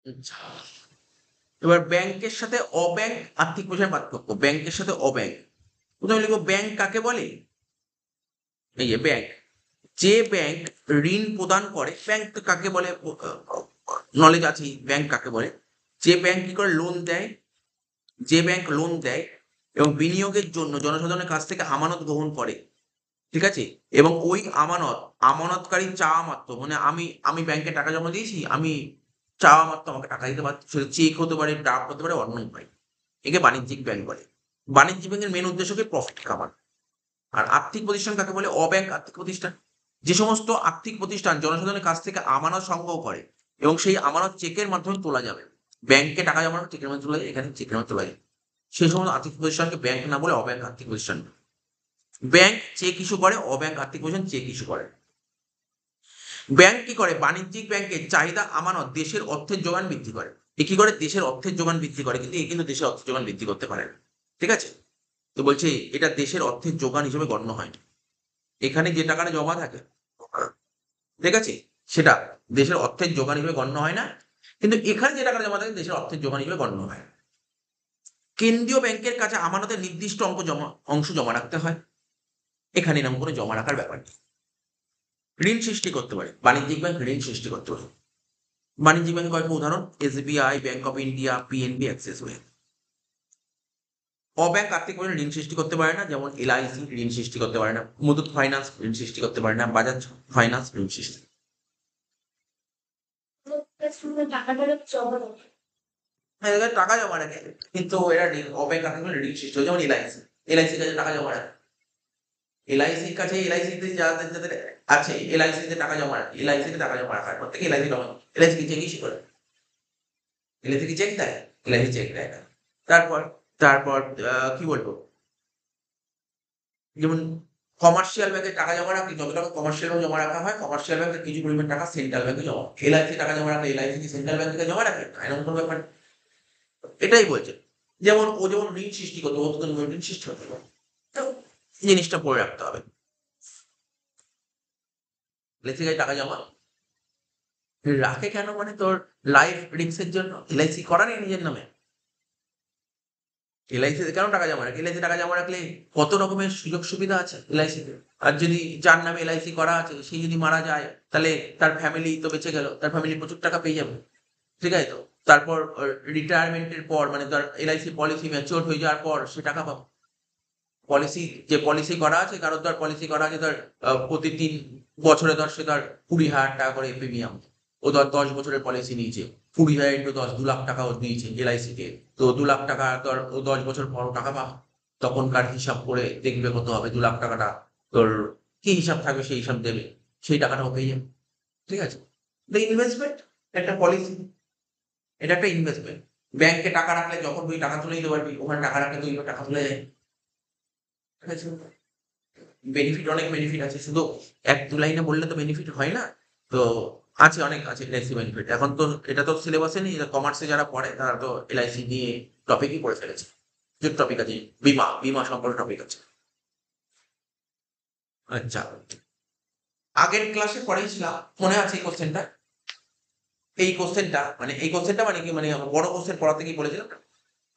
[SPEAKER 1] আচ্ছা। এবার ব্যাংকের সাথে অব্যাংক আর্থিক প্রতিষ্ঠানের পার্থক্য। ব্যাংকের সাথে অব্যাংক। প্রথমে লিখবো ব্যাংক কাকে বলে? এই যে ব্যাংক। যে ব্যাংক ঋণ প্রদান করে, ব্যাংক তো কাকে বলে নলেজ আছেই, ব্যাংক কাকে বলে? যে ব্যাংক কি করে লোন দেয়, যে ব্যাংক লোন দেয় এবং বিনিয়োগের জন্য জনসাধারণের কাছ থেকে আমানত গ্রহণ করে, ঠিক আছে? এবং ওই আমানতকারী চাওয়া মাত্র, মানে আমি ব্যাংকে টাকা জমা দিয়েছি, আমি চাওয়া মাত্র আমাকে টাকা দিতে পারছে। সেটা চেক হতে পারে, ড্রাফট হতে পারে, অন্য উপায়। একে বাণিজ্যিক ব্যাংক বলে। বাণিজ্যিক ব্যাংকের মেন উদ্দেশ্য কি? প্রফিট কামানো। আর আর্থিক প্রতিষ্ঠান কাকে বলে? অব্যাংক আর্থিক প্রতিষ্ঠান। যে সমস্ত আর্থিক প্রতিষ্ঠান জনসাধারণের কাছ থেকে আমানত সংগ্রহ করে এবং সেই আমানত চেকের মাধ্যমে তোলা যাবে। ব্যাংকে টাকা জমানো চেকের মাধ্যমে তোলা যায়, এখানে চেকের মাধ্যমে তোলা যায়। সেই সমস্ত আর্থিক প্রতিষ্ঠানকে ব্যাংক না বলে অব্যাংক আর্থিক প্রতিষ্ঠান। ব্যাংক চেক ইস্যু করে, অব্যাংক আর্থিক প্রতিষ্ঠান চেক ইস্যু করে। ব্যাংক কি করে? বাণিজ্যিক ব্যাংকের চাহিদা আমানত দেশের অর্থের যোগান বৃদ্ধি করে। এ কি করে? দেশের অর্থের যোগান বৃদ্ধি করে, কিন্তু এ কিন্তু দেশের অর্থের যোগান বৃদ্ধি করতে পারে না। ঠিক আছে? তো বলছে এটা দেশের অর্থের যোগান হিসেবে গণ্য হয় না। এখানে যে টাকাটা জমা থাকে, ঠিক আছে? সেটা দেশের অর্থের যোগান হিসেবে গণ্য হয় না। কিন্তু এখানে যে টাকাটা জমা থাকে দেশের অর্থের যোগান হিসেবে গণ্য হয়। কেন্দ্রীয় ব্যাংকের কাছে আমানতের নির্দিষ্ট অংশ জমা রাখতে হয়। এখানে এরকম কোনো জমা রাখার ব্যাপার নেই। ঋণ সৃষ্টি করতে পারে। বাণিজ্যিক ব্যাংক ঋণ সৃষ্টি করতে পারে। বাণিজ্যিক ব্যাংকের কয়েকটা উদাহরণ: SBI, bank of India, PNB, axis bank. অব্যাংক আর্থিক প্রতিষ্ঠান ঋণ সৃষ্টি করতে পারে না, যেমন এলআইসি ঋণ সৃষ্টি করতে পারে না, মুথুট ফাইন্যান্স ঋণ সৃষ্টি করতে পারে না, বাজাজ ফাইন্যান্স ঋণ সৃষ্টি। হ্যাঁ, এদের টাকা জমা রাখে, কিন্তু এরা অব্যাংক আর্থিক প্রতিষ্ঠান ঋণ সৃষ্টি হয়, যেমন এলআইসি। এলআইসির কাছে টাকা জমা রাখে। এলআইসির কাছে এলআইসিতে যাদের যাদের আছে এলআইসিতে টাকা জমা রাখে, এলআইসিতে টাকা জমা রাখার পর থেকে এলআইসি জমা, এলআইসি কি চেক ইস্যু করে? এলআইসি কি চেক দেয়? এলআইসি চেক দেয় না। তারপর তারপর কি বলবো, যেমন কমার্শিয়াল ব্যাংকে টাকা জমা রাখলে যত টাকা কমার্শিয়াল ব্যাংকে জমা রাখা হয়, কমার্শিয়াল ব্যাংকে কিছু পরিমাণ টাকা সেন্ট্রাল ব্যাংকে জমা। এলআইসি টাকা জমা রাখলে এলআইসি কি সেন্ট্রাল ব্যাংক থেকে জমা রাখে? না, এরকম কোনো ব্যাপার নেই। এটাই বলছে। যেমন ও যেমন ঋণ সৃষ্টি করতো, ও তো ঋণ সৃষ্টি করতে পারে। তো জিনিসটা পড়ে রাখতে হবে। এলআইসি কাছে টাকা জমা রাখে কেন? মানে তোর লাইফ রিস্কের জন্য। এলআইসি করা নেই নিজের নামে। এলআইসিতে কেন টাকা জমা রাখে? এলআইসি টাকা জমা রাখলে কত রকমের সুযোগ সুবিধা আছে এলআইসিতে। আর যদি যার নামে এলআইসি করা আছে সে যদি মারা যায়, তাহলে তার ফ্যামিলি তো বেঁচে গেল, তার ফ্যামিলি প্রচুর টাকা পেয়ে যাবে। ঠিক আছে তো? তারপর রিটায়ারমেন্টের পর, মানে তার এলআইসি পলিসি ম্যাচিওর হয়ে যাওয়ার পর সে টাকা পাবে। পলিসি যে পলিসি করা আছে, কারোর ধর পলিসি করা আছে ধর প্রতি 3 বছরে ধর সে ধর 20,000 টাকা করে প্রিমিয়াম, ও ধর 10 বছরের পলিসি নিয়েছে, 20,000 ইন্টু 10 2 লাখ টাকা ও নিয়েছে এলআইসি কে, তো 2 লাখ টাকা ধর ও 10 বছর পর টাকা পাবে, তখনকার হিসাব করে দেখবে কত হবে 2 লাখ টাকাটা, তোর কি হিসাব থাকবে সেই হিসাব দেবে, সেই টাকাটাও পেয়ে যাবে। ঠিক আছে? ইনভেস্টমেন্ট একটা পলিসি, এটা একটা ইনভেস্টমেন্ট। ব্যাংকে টাকা রাখলে যখন তুই টাকা তুলে নিতে পারবি, ওখানে টাকা রাখলে তুই টাকা তুলে যাবে। ঠিক আছে? বেনিফিট, অনেক বেনিফিট আছে, শুধু 1-2 লাইনে বললে তো বেনিফিট হয় না। তো আছে, অনেক আছে এলআইসি বেনিফিট। এখন তো এটা তো সিলেবাসে নেই, কমার্সে যারা পড়ে তারা তো এলআইসি নিয়ে টপিকই পড়ে ফেলেছে। যে টপিক আছে বীমা, বীমা সম্পর্কে টপিক আছে। আচ্ছা, আগের ক্লাসে পড়েছিলাম, মনে আছে এই কোশ্চেনটা? এই কোশ্চেনটা মানে কি, মানে বড় কোশ্চেন পড়াতে কি বলেছিলাম?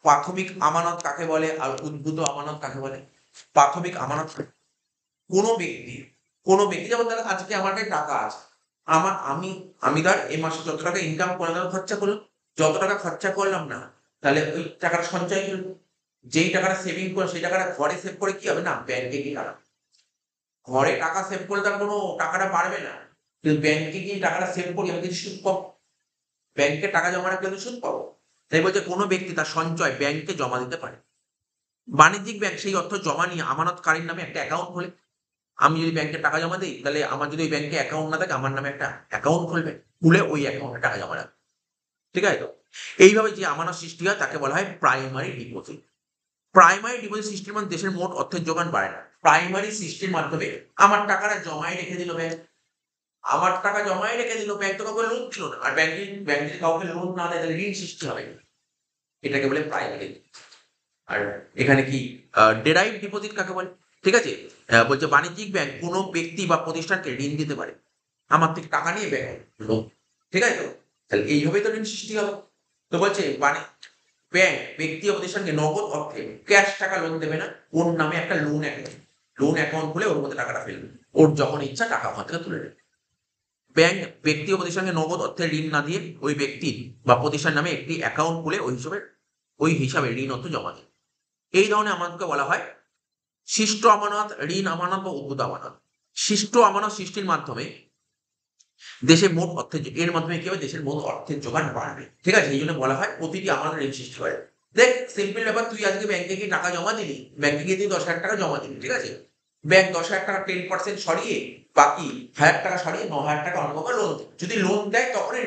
[SPEAKER 1] প্রাথমিক আমানত কাকে বলে আর উদ্ভূত আমানত কাকে বলে? প্রাথমিক আমানত কোনো ব্যক্তি যেমন ধর আজকে আমার কাছে টাকা আছে, আমি আমি ধর এই মাসে যত টাকা ইনকাম করলাম, খরচা করলাম, যত টাকা খরচা করলাম না, তাহলে ওই টাকাটা সঞ্চয় করবো। যেই টাকাটা সেভিং করে সেই টাকাটা ঘরে সেভ করে কি হবে না, ব্যাংকে গিয়ে টাকা, ঘরে টাকা সেভ করলে তার কোনো টাকাটা বাড়বে না, কিন্তু ব্যাংকে গিয়ে টাকাটা সেভ করি আমি কিছু সুদ পাবো, ব্যাংকে টাকা জমা রাখলে আমি সুদ পাবো। তাই বলছে কোনো ব্যক্তি তার সঞ্চয় ব্যাংকে জমা দিতে পারে। বাণিজ্যিক ব্যাংক সেই অর্থ জমা নিয়ে আমানতকারীর নামে একটা অ্যাকাউন্ট খোলে। আমি যদি ব্যাংকে টাকা জমা দিই, তাহলে আমার যদি ওই ব্যাংকে অ্যাকাউন্ট না থাকে, আমার নামে একটা অ্যাকাউন্ট খুলবে, খুলে ওই অ্যাকাউন্টে টাকা জমা রাখবে। ঠিক আছে তো? এইভাবে যে আমানত সৃষ্টি হয় তাকে বলা হয় প্রাইমারি ডিপোজিট। প্রাইমারি ডিপোজিট সৃষ্টির মানে দেশের মোট অর্থের যোগান বাড়ে না। প্রাইমারি সৃষ্টির মাধ্যমে আমার টাকাটা জমাই রেখে দিল ব্যাংক, আমার টাকা জমাই রেখে দিল ব্যাংক, তো কাউকে লোন দিল না, আর ব্যাংক যদি কাউকে লোন না দেয় তাহলে ঋণ সৃষ্টি হবে, এটাকে বলে প্রাইমারি। আর এখানে কি ডেরাইভ ডিপোজিট কাকে বলে? ঠিক আছে, বলছে বাণিজ্যিক ব্যাংক কোনো ব্যক্তি বা প্রতিষ্ঠানকে ঋণ দিতে পারে, আমার থেকে টাকা নিয়ে ব্যাংক লোন। ঠিক আছে তো? তাহলে এইভাবেই তো ঋণ সৃষ্টি হবে। তো বলছে ব্যাংক ব্যক্তি ও প্রতিষ্ঠানকে নগদ অর্থে ক্যাশ টাকা লোন দেবে না, ওর নামে একটা লোন অ্যাকাউন্ট খুলে ওর মধ্যে টাকাটা ফেলবে, ওর যখন ইচ্ছা টাকা ওখান থেকে তুলে নেবে। ব্যাংক ব্যক্তি ও প্রতিষ্ঠানকে নগদ অর্থে ঋণ না দিয়ে ওই ব্যক্তি বা প্রতিষ্ঠান নামে একটি অ্যাকাউন্ট খুলে ওই হিসাবে ঋণ অর্থ জমা দেয়। এই ধরনের আমানতকে বলা হয় শিষ্ট আমানত, ঋণ আমানত বা উদ্ভূত আমানত। শিষ্ট আমানত সৃষ্টির মাধ্যমে দেশের মোট অর্থের এর মাধ্যমে কি হবে, দেশের মোট অর্থের যোগান বাড়বে। ঠিক আছে? এই জন্য বলা হয় প্রতিটি আমানত ঋণ সৃষ্টি করে। দেখ সিম্পল ব্যাপার, তুই আজকে ব্যাংকে গিয়ে টাকা জমা দিলি, ব্যাংকে গিয়ে তুই 10,000 টাকা জমা দিলি, ঠিক আছে? ব্যাংক 10,000 টাকা 10% সরিয়ে বাকি 1,000 টাকা সরিয়ে 9,000 টাকা অন্য কাউকে লোন দেয়। যদি লোন দেয় তখনই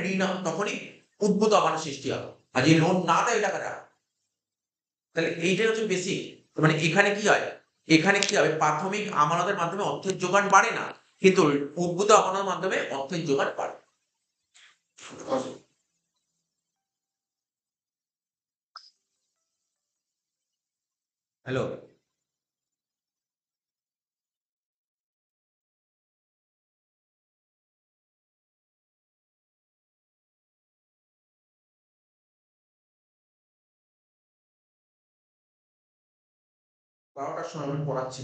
[SPEAKER 1] তখনই উদ্ভূত আমানত সৃষ্টি হবে। আর যদি লোন না দেয় ওই টাকাটা, তাহলে এইটাই হচ্ছে বেসিক। মানে এখানে কি হবে, প্রাথমিক আমানতের মাধ্যমে অর্থের যোগান বাড়ে না, কিন্তু উদ্ভূত আমানতের মাধ্যমে অর্থের যোগান বাড়ে। হ্যালো, বারোটার সময় আমি পড়াচ্ছি।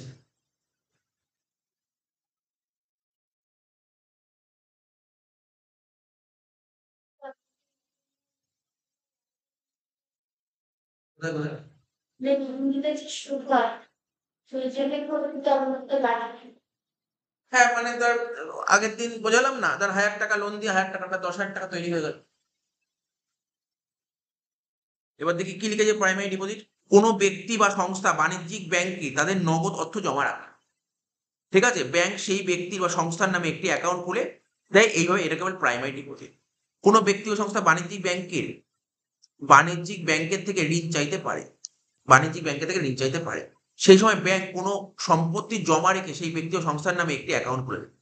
[SPEAKER 1] কোথায় কোথায়? হ্যাঁ, মানে ধর আগের দিন বোঝালাম না, ধর 1,000 টাকা লোন দিয়ে 1,000 টাকাটা 10,000 টাকা তৈরি হয়ে গেল। এবার দেখি কি লিখেছে, প্রাইমারি ডিপোজিট কোনো ব্যক্তি বা সংস্থা বাণিজ্যিক ব্যাংকে তাদের নগদ অর্থ জমা রাখে। ঠিক আছে? ব্যাংক সেই ব্যক্তি বা সংস্থার নামে একটি অ্যাকাউন্ট খুলে দেয়, এইভাবে এটাকে বলে প্রাইমারি ডিপোজিট। কোনো ব্যক্তি ও সংস্থা বাণিজ্যিক ব্যাংকের থেকে ঋণ চাইতে পারে, সেই সময় ব্যাংক কোনো সম্পত্তি জমা রেখে সেই ব্যক্তি ও সংস্থার নামে একটি অ্যাকাউন্ট খুলে দেয়।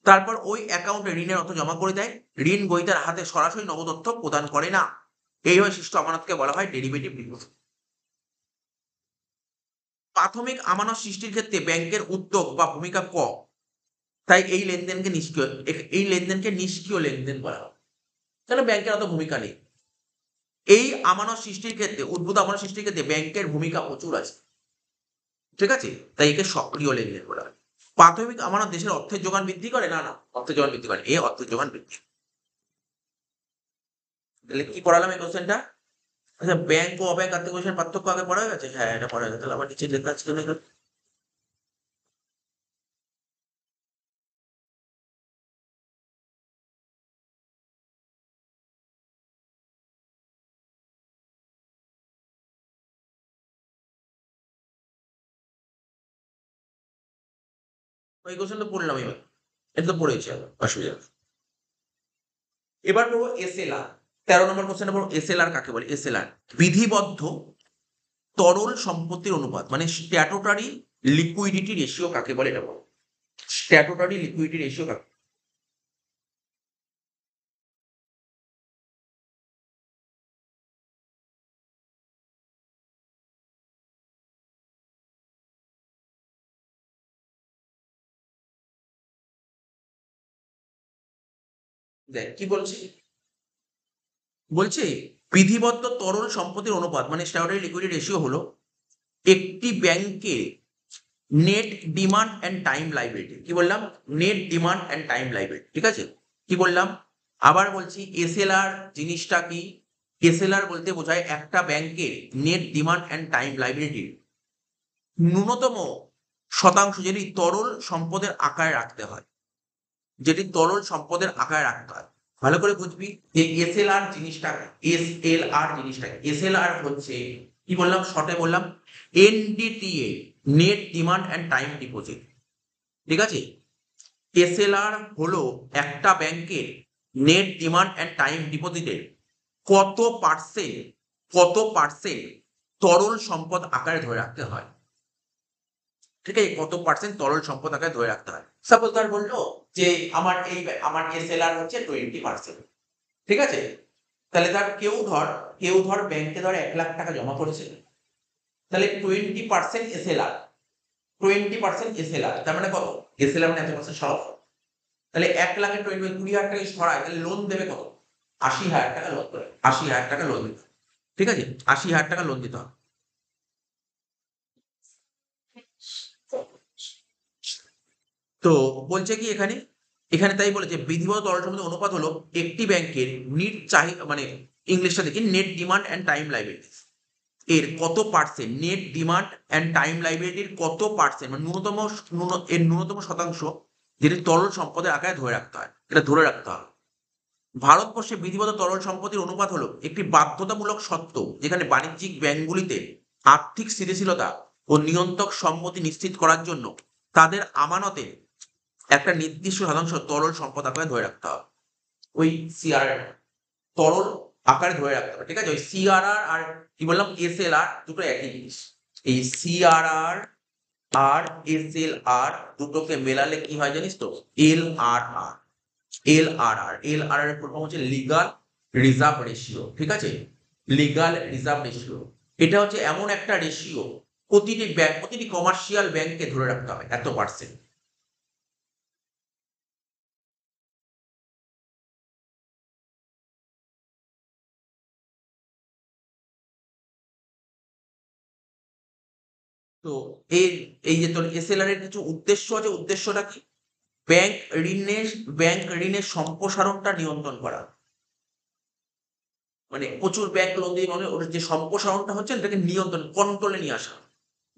[SPEAKER 1] তারপর ওই অ্যাকাউন্টে ঋণের অর্থ জমা করে দেয়, ঋণ গ্রহীতার হাতে সরাসরি নগদ অর্থ প্রদান করে না। এইভাবে সৃষ্ট আমানতকে বলা হয় ডেরিভেটিভ ডিপোজিট। প্রাথমিক আমানত সৃষ্টির ক্ষেত্রে ব্যাংকের উদ্যোগ বা ভূমিকা কম, তাই এই লেনদেনকে নিষ্ক্রিয় লেনদেন বলা হয়, কেন ব্যাংকের অত ভূমিকা নেই। এই উদ্ভূত আমানত সৃষ্টির ক্ষেত্রে ব্যাংকের ভূমিকা প্রচুর আছে। ঠিক আছে? তাই একে সক্রিয় লেনদেন বলা হয়। প্রাথমিক আমানত দেশের অর্থের যোগান বৃদ্ধি করে না, অর্থের যোগান বৃদ্ধি করে, অর্থের যোগান বৃদ্ধি। তাহলে কি পড়ালাম এই কোশ্চেনটা? আচ্ছা, ব্যাংক ও অব্যাংক আর্থিক প্রতিষ্ঠানের পার্থক্য আগে পড়া হয়ে গেছে? হ্যাঁ, এটা পড়া গেছে। তাহলে আবার নিচে লেখা আছে কেন এখানে? ওই কোশ্চেন তো পড়লাম এবার, এটা তো পড়েছি আমি, অসুবিধা নেই। এবার পড়বো এসএলআর। 13 নম্বর কোশ্চেনে পড়বো এসএলআর কাকে বলে। এসএলআর বিধিবদ্ধ তরল সম্পত্তির অনুপাত, মানে স্ট্যাটুটরি লিকুইডিটি রেশিও কাকে বলে, এটা বলো। স্ট্যাটুটরি লিকুইডিটি রেশিও কাকে? দেখ কি বলছি, বলছে বিধিবদ্ধ তরল সম্পত্তির অনুপাত মানে স্ট্যাটুটরি লিকুইডিটি রেশিও হলো একটি ব্যাংকের net demand and time liability. কি বললাম? Net demand and time liability, ঠিক আছে। কি বললাম? আবার বলছি এসএলআর জিনিসটা কি? এসএলআর বলতে বোঝায় একটা ব্যাংকের নেট ডিমান্ড অ্যান্ড টাইম লাইবিলিটির ন্যূনতম শতাংশ যেটি তরল সম্পদের আকারে রাখতে হয়, যেটি তরল সম্পদের আকারে রাখতে হয়। ভালো করে বুঝবি যে এসএলআর জিনিসটা, এসএলআর জিনিসটা, এসএলআর হচ্ছে কি বললাম, শর্টে বললাম NDTA, net demand and time deposit, ঠিক আছে। এসএলআর হলো একটা ব্যাংকের নেট ডিমান্ড অ্যান্ড টাইম ডিপোজিটের কত পার্সেন্ট, কত পার্সেন্ট তরল সম্পদ আকারে ধরে রাখতে হয়, ঠিক আছে। কত পার্সেন্ট তরল সম্পদ আকারে ধরে রাখতে হয়। সাপোজ ধর বললো যে আমার এসএলআর হচ্ছে 20%, ঠিক আছে। তাহলে ধর কেউ ধর ব্যাংকে ধর 1 লাখ টাকা জমা করেছে, তাহলে 20% এসএলআর, 20% এসএলআর তার মানে কত? এসএলআর মানে 100% সরল। তাহলে 1 লাখের 20,000 টাকা সরায়, তাহলে লোন দেবে কত? 80,000 টাকা লোন দেবে, 80,000 টাকা লোন দিতে হবে, ঠিক আছে। 80,000 টাকা লোন দিতে হবে। তো বলছে কি এখানে, এখানে তাই বলেছে বিধিবদ্ধ তরল সম্পদের অনুপাত হলো একটি ব্যাংকের নিট চাহিদা, মানে ইংলিশটা দেখি, net demand and time liability এর কত percent, net demand and time লাইবিলিটির কত পার্সেন্ট, মানে এর ন্যূনতম শতাংশ যেটি তরল সম্পদের আকারে ধরে রাখতে হয়, এটা ধরে রাখতে হবে। ভারতবর্ষে বিধিবদ্ধ তরল সম্পত্তির অনুপাত হলো একটি বাধ্যতামূলক সত্ত্ব, যেখানে বাণিজ্যিক ব্যাংকগুলিতে আর্থিক স্থিতিশীলতা ও নিয়ন্ত্রক সম্মতি নিশ্চিত করার জন্য তাদের আমানতে একটা নির্দিষ্ট শতাংশ তরল সম্পদ আকারে ধরে রাখতে হবে। ওই সিআরআর তরল আকারে ধরে রাখতে হবে, ঠিক আছে। ওই সিআরআর আর কি বললাম এসএলআর দুটো একই জিনিস। এই সিআরআর আর এসএলআর দুটোকে মেলালে কি হয় জানিস তো? এলআরআর। এলআরআর এর ফুল ফর্ম হচ্ছে লিগাল রিজার্ভ রেশিও, ঠিক আছে। লিগাল রিজার্ভ রেশিও এটা হচ্ছে এমন একটা রেশিও প্রতিটি ব্যাংক, প্রতিটি কমার্শিয়াল ব্যাংকে ধরে রাখতে হবে এত পার্সেন্ট। তো এর এই যে তোর এসএলআর এর কিছু উদ্দেশ্য আছে, উদ্দেশ্যটা কি? ব্যাংক ঋণের ব্যাংক ঋণের সম্প্রসারণটা নিয়ন্ত্রণ করা, মানে প্রচুর ব্যাংক লোন দিয়ে মানে ওর যে সম্প্রসারণটা হচ্ছে এটাকে নিয়ন্ত্রণ, কন্ট্রোলে নিয়ে আসা।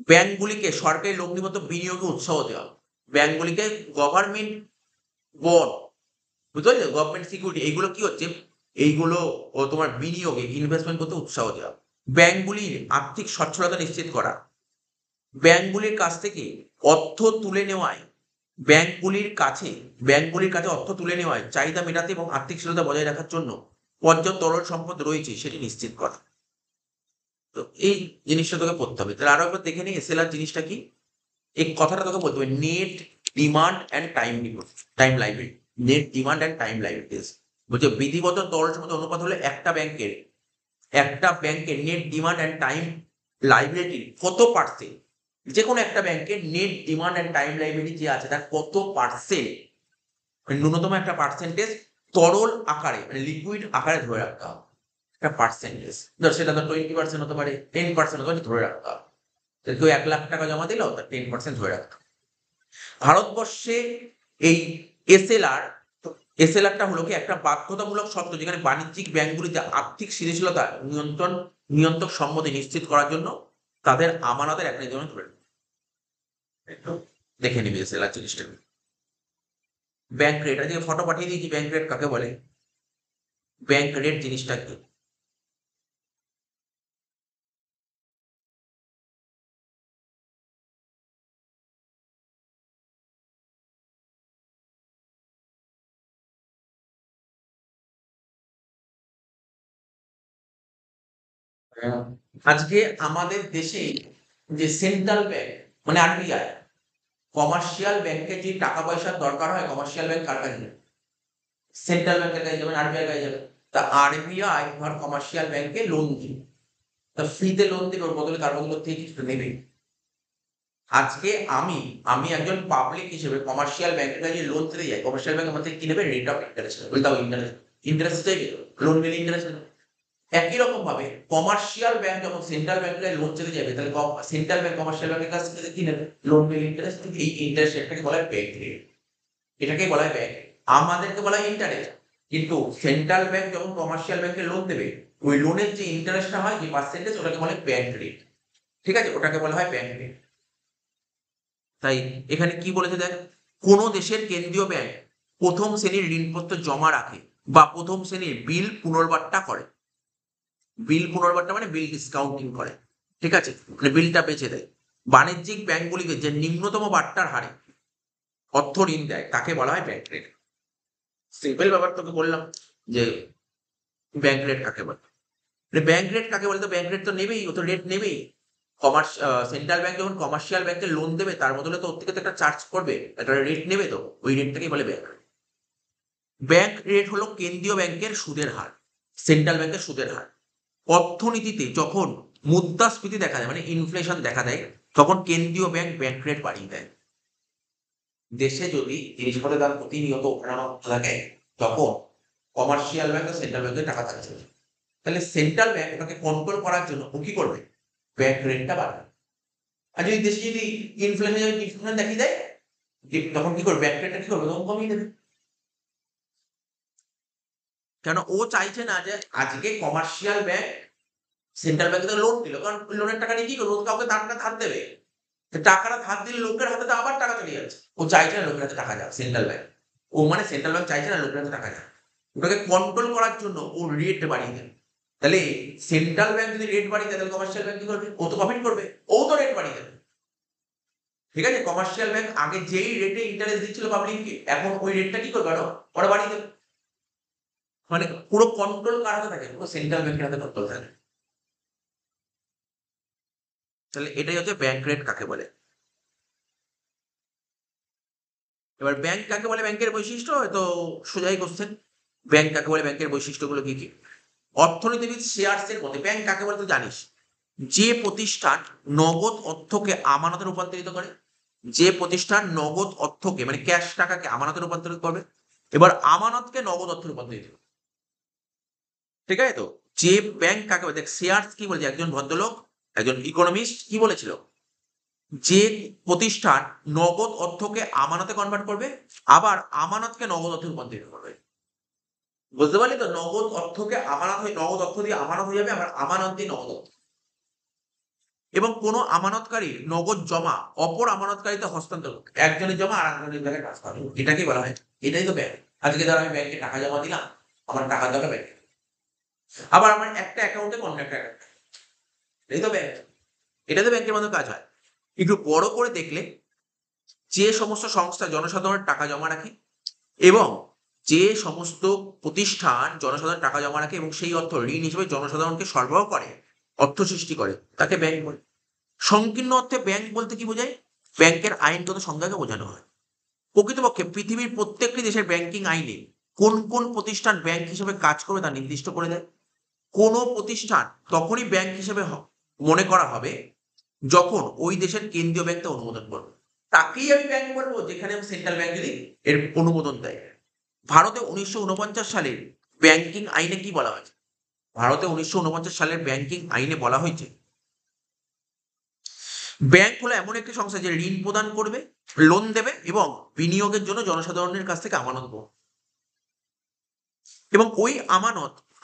[SPEAKER 1] ব্যাংকগুলিকে সরকারি লগ্নিবদ্ধ বিনিয়োগে উৎসাহ দেওয়া, ব্যাংকগুলিকে গভর্নমেন্ট বন্ড, বুঝতে পারলে, গভর্নমেন্ট সিকিউরিটি, এইগুলো কি হচ্ছে, এইগুলো ও তোমার বিনিয়োগে ইনভেস্টমেন্ট করতে উৎসাহ দেওয়া। ব্যাংকগুলির আর্থিক সচ্ছলতা নিশ্চিত করা, ব্যাংকগুলির কাছ থেকে অর্থ তুলে নেওয়ায়, ব্যাংকগুলির কাছে অর্থ তুলে নেওয়ায় চাহিদা মেটাতে এবং আর্থিক স্থিরতা বজায় রাখার জন্য পর্যাপ্ত তরল সম্পদ রয়েছে সেটি নিশ্চিত করা। তো এই জিনিসটা তোকে পড়তে হবে। তাহলে আরো একবার দেখে নিই এসএলআর জিনিসটা কি। এই কথাটা তোকে বলতে হবে, net demand and time liability, net demand and time liabilities. বলছে বিধিবদ্ধ তরল সম্পদের অনুপাত হলো একটা ব্যাংকের নেট ডিমান্ড অ্যান্ড টাইম লাইবিলিটির কত পার্সেন্ট, যে কোনো একটা ব্যাংকের net demand and time liability যে আছে তার কত পার্সেন্ট, মানে ন্যূনতম একটা পার্সেন্টেজ তরল আকারে, মানে লিকুইড আকারে ধরে রাখতে হবে একটা পার্সেন্টেজ। ধর সেটা তো 20% হতে পারে, 10% হতে পারে, ধরে রাখতে হবে। কেউ 1 লাখ টাকা জমা দিল, তার 10% ধরে রাখতে হবে। ভারতবর্ষে এই এসএলআর এসএলআরটা হলো কি একটা বাধ্যতামূলক শর্ত, যেখানে বাণিজ্যিক ব্যাংকগুলিতে আর্থিক স্থিতিশীলতা নিয়ন্ত্রক সম্মতি নিশ্চিত করার জন্য তাদের আমানতের এক নির্ধারণ করে নেয়। একটু দেখে নিবি এসএলআর জিনিসটা। ব্যাংক রেট, আজকে ফটো পাঠিয়ে দিয়েছি। ব্যাংক রেট কাকে বলে? ব্যাংক রেট জিনিসটা কি? আজকে আমাদের দেশে যে সেন্ট্রাল ব্যাংক মানে আরবিআই, কমার্শিয়াল ব্যাংকে যে টাকা পয়সার দরকার হয়, কমার্শিয়াল ব্যাংক কার কাছে যাবে? সেন্ট্রাল ব্যাংকের কাছে যাবে, আরবিআই কাছে যাবে। তা আরবিআই ধর কমার্শিয়াল ব্যাংকে লোন দিবে, তা ফ্রিতে লোন দিবে, ওর বদলে তার বদলে থেকে কিছু নেবে। আজকে আমি আমি একজন পাবলিক হিসেবে কমার্শিয়াল ব্যাংকের কাছে লোন দিতে যাই, কমার্শিয়াল ব্যাংক আমার থেকে কি নেবে? রেট অফ ইন্টারেস্ট নেবে। বলতে ইন্টারেস্ট, ইন্টারেস্ট চাইবে, লোন নিলে ইন্টারেস্ট নেবে। একই রকম ভাবে কমার্শিয়াল ব্যাংক যখন সেন্ট্রাল ব্যাংকে লোন চেতে যাবে, তাহলে সেন্ট্রাল ব্যাংক কমার্শিয়াল ব্যাংকের কাছ থেকে কি নেবে? লোন নিলে ইন্টারেস্ট। এই ইন্টারেস্ট রেটটাকে বলা হয় ব্যাংক রেট, এটাকে বলা হয় ব্যাংক। আমাদেরকে বলা হয় ইন্টারেস্ট, কিন্তু সেন্ট্রাল ব্যাংক যখন কমার্শিয়াল ব্যাংকে লোন দেবে, ওই লোনের যে ইন্টারেস্টটা হয়, যে পার্সেন্টেজ, ওটাকে বলে ব্যাংক রেট। ঠিক আছে, ওটাকে বলা হয় ব্যাংক রেট। তাই এখানে কি বলেছে দেখ, কোন দেশের কেন্দ্রীয় ব্যাংক প্রথম শ্রেণীর ঋণপত্র জমা রাখে বা প্রথম শ্রেণীর বিল পুনর্বারটা করে। বিল পুনর্বারটা মানে বিল ডিসকাউন্টিং করে, ঠিক আছে, মানে বিলটা বেচে দেয়। বাণিজ্যিক ব্যাংকগুলিকে যে নিম্নতম বার্তার হারে অর্থ ঋণ দেয়, তাকে বলা হয় ব্যাংক রেট। সিম্পল ব্যাপার, তোকে বললাম যে ব্যাংক রেট কাকে বলে। ব্যাংক রেট কাকে বলে? তো ব্যাংক রেট তো নেবেই, ও তো রেট নেবেই। সেন্ট্রাল ব্যাংক যখন কমার্শিয়াল ব্যাংকে লোন দেবে, তার বদলে তো ওর থেকে তো একটা চার্জ করবে, একটা রেট নেবে, তো ওই রেটটাকেই বলে ব্যাংক রেট। ব্যাংক রেট হলো কেন্দ্রীয় ব্যাংকের সুদের হার, সেন্ট্রাল ব্যাংকের সুদের হার। অর্থনীতিতে যখন মুদ্রাস্ফীতি দেখা যায়, মানে ইনফ্লেশন দেখা দেয়, তখন কেন্দ্রীয় ব্যাংক ব্যাংক রেট বাড়িয়ে দেয়। দেশে যদি জিনিসপত্রের দাম প্রতিনিয়ত ওঠানামা হতে থাকে, তখন কমার্শিয়াল ব্যাংক ও সেন্ট্রাল ব্যাংকে টাকা থাকছে, তাহলে সেন্ট্রাল ব্যাংক ওটাকে কন্ট্রোল করার জন্য ও কি করবে? ব্যাংক রেটটা বাড়াবে। আর যদি দেশে যদি ইনফ্লেশন দেখিয়ে দেয়, তখন কি করবে? ব্যাংক রেটটা কি করবে? তখন কমিয়ে দেবে। কেন ও চাইছে না যে আজকে কমার্শিয়াল ব্যাংক সেন্ট্রাল ব্যাংকে লোন দিল, কারণ লোনের টাকা নিয়ে কি করবে? কাউকে টাকা ধার দেবে, টাকাটা ধার দিলে লোকের হাতে তো আবার টাকা চলে যাচ্ছে। ও চাইছে না লোকের হাতে টাকা যাক, সেন্ট্রাল ব্যাংক। ও মানে সেন্ট্রাল ব্যাংক চাইছে না লোকের হাতে টাকা যাক, ওটাকে কন্ট্রোল করার জন্য ও রেট বাড়িয়ে দেবে। তাহলে সেন্ট্রাল ব্যাংক যদি রেট বাড়িয়ে দেয়, তাহলে কমার্শিয়াল ব্যাংক কি করবে? ও তো প্রফিট করবে, ও তো রেট বাড়িয়ে দেবে। ঠিক আছে, কমার্শিয়াল ব্যাংক আগে যেই রেটে ইন্টারেস্ট দিচ্ছিল পাবলিককে, এখন ওই রেটটা কি করবে? আরো ওরা বাড়িয়ে দেবে। মানে পুরো কন্ট্রোল কার হাতে থাকে? পুরো সেন্ট্রাল ব্যাংকের হাতে কন্ট্রোল থাকে। তাহলে এটাই হচ্ছে ব্যাংক রেট কাকে বলে। এবার ব্যাংক কাকে বলে, ব্যাংকের বৈশিষ্ট্য হয়তো সোজাই কোশ্চেন। ব্যাংক কাকে বলে, ব্যাংকের বৈশিষ্ট্যগুলো কি কি? অর্থনীতিবিদ শেয়ার্সের মতে ব্যাংক কাকে বলে তুই জানিস? যে প্রতিষ্ঠান নগদ অর্থকে আমানতে রূপান্তরিত করে, যে প্রতিষ্ঠান নগদ অর্থকে মানে ক্যাশ টাকাকে আমানতে রূপান্তরিত করবে, এবার আমানতকে নগদ অর্থে রূপান্তরিত করবে। ঠিক আছে, তো যে ব্যাংক কাকে বলে, দেখ শেয়ার্স কি বলছে, একজন ভদ্রলোক, একজন ইকোনমিস্ট কি বলেছিল, যে প্রতিষ্ঠান নগদ অর্থকে আমানতে কনভার্ট করবে, আবার আমানতকে নগদ অর্থে রূপান্তরিত করবে। বুঝতে পারলি তো? নগদ অর্থকে আমানত হয়ে, নগদ অর্থ দিয়ে আমানত হয়ে যাবে, আবার আমানত দিয়ে নগদ অর্থ। এবং কোন আমানতকারী নগদ জমা অপর আমানতকারীতে হস্তান্তর করবে, একজনের জমা আর একজনের জায়গায় ট্রান্সফার করবে। এটাকেই বলা হয়, এটাই তো ব্যাংক। আজকে ধর আমি ব্যাংকে টাকা জমা দিলাম, আমার টাকার দরকার ব্যাংকে, আবার আমার একটা অ্যাকাউন্টে অন্য একটা অ্যাকাউন্ট, এই তো ব্যাংক। এটা তো ব্যাংকের মতো কাজ হয়। একটু বড় করে দেখলে, যে সমস্ত সংস্থা জনসাধারণের টাকা জমা রাখে এবং যে সমস্ত প্রতিষ্ঠান জনসাধারণ টাকা জমা রাখে এবং সেই অর্থ ঋণ হিসেবে জনসাধারণকে সরবরাহ করে, অর্থ সৃষ্টি করে, তাকে ব্যাংক বলে। সংকীর্ণ অর্থে ব্যাংক বলতে কি বোঝায়? ব্যাংকের আইনগত সংজ্ঞাকে বোঝানো হয়। প্রকৃতপক্ষে পৃথিবীর প্রত্যেকটি দেশের ব্যাংকিং আইনে কোন কোন প্রতিষ্ঠান ব্যাংক হিসেবে কাজ করবে তা নির্দিষ্ট করে দেয়। কোন প্রতিষ্ঠান তখনই ব্যাংক হিসেবে মনে করা হবে যখন ওই দেশের কেন্দ্রীয় ব্যাংক তা অনুমোদন করবে, তাকেই আমি ব্যাংক বলবো, যেখানে সেন্ট্রাল ব্যাংক যদি এর অনুমোদন দেয়। ভারতে 1949 সালের ব্যাংকিং আইনে কি বলা হয়েছে? ভারতে 1949 সালের ব্যাংকিং আইনে বলা হয়েছে, ব্যাংক হলো এমন একটি সংস্থা যে ঋণ প্রদান করবে, লোন দেবে এবং বিনিয়োগের জন্য জনসাধারণের কাছ থেকে আমানত গ্রহণ। এবং ওই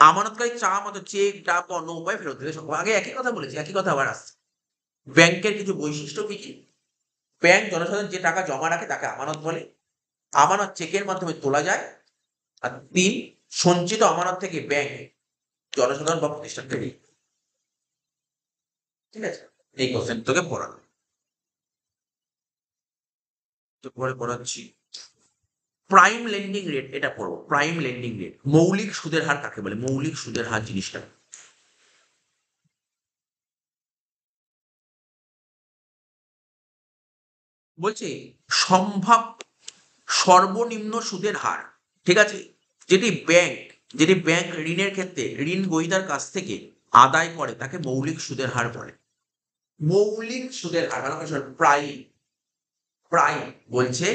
[SPEAKER 1] আমানতকারী চাওয়া মতো চেক, ডাক, অন্য উপায় ফেরত দিতে সক্ষম। আগে একই কথা বলেছি, একই কথা আবার আসছে। ব্যাংকের কিছু বৈশিষ্ট্য কি কি? ব্যাংক জনসাধারণ যে টাকা জমা রাখে তাকে আমানত বলে। আমানত চেকের মাধ্যমে তোলা যায়। আর ৩, সঞ্চিত আমানত থেকে ব্যাংক জনসাধারণ বা প্রতিষ্ঠানকে ঋণ। ঠিক আছে? এই কোশ্চেন তোকে পড়ানো। তো পরে পড়াচ্ছি। প্রাইম লেন্ডিং রেট, এটা পড়বো। প্রাইম লেন্ডিং রেট, মৌলিক সুদের হার কাকে বলে? মৌলিক সুদের হার জিনিসটা বলছে সম্ভাব্য সর্বনিম্ন সুদের হার। ঠিক আছে? যেটি ব্যাংক ঋণের ক্ষেত্রে ঋণ গ্রহীতার কাছ থেকে আদায় করে তাকে মৌলিক সুদের হার বলে। মৌলিক সুদের হার মানে প্রাইম। প্রাইম বলছে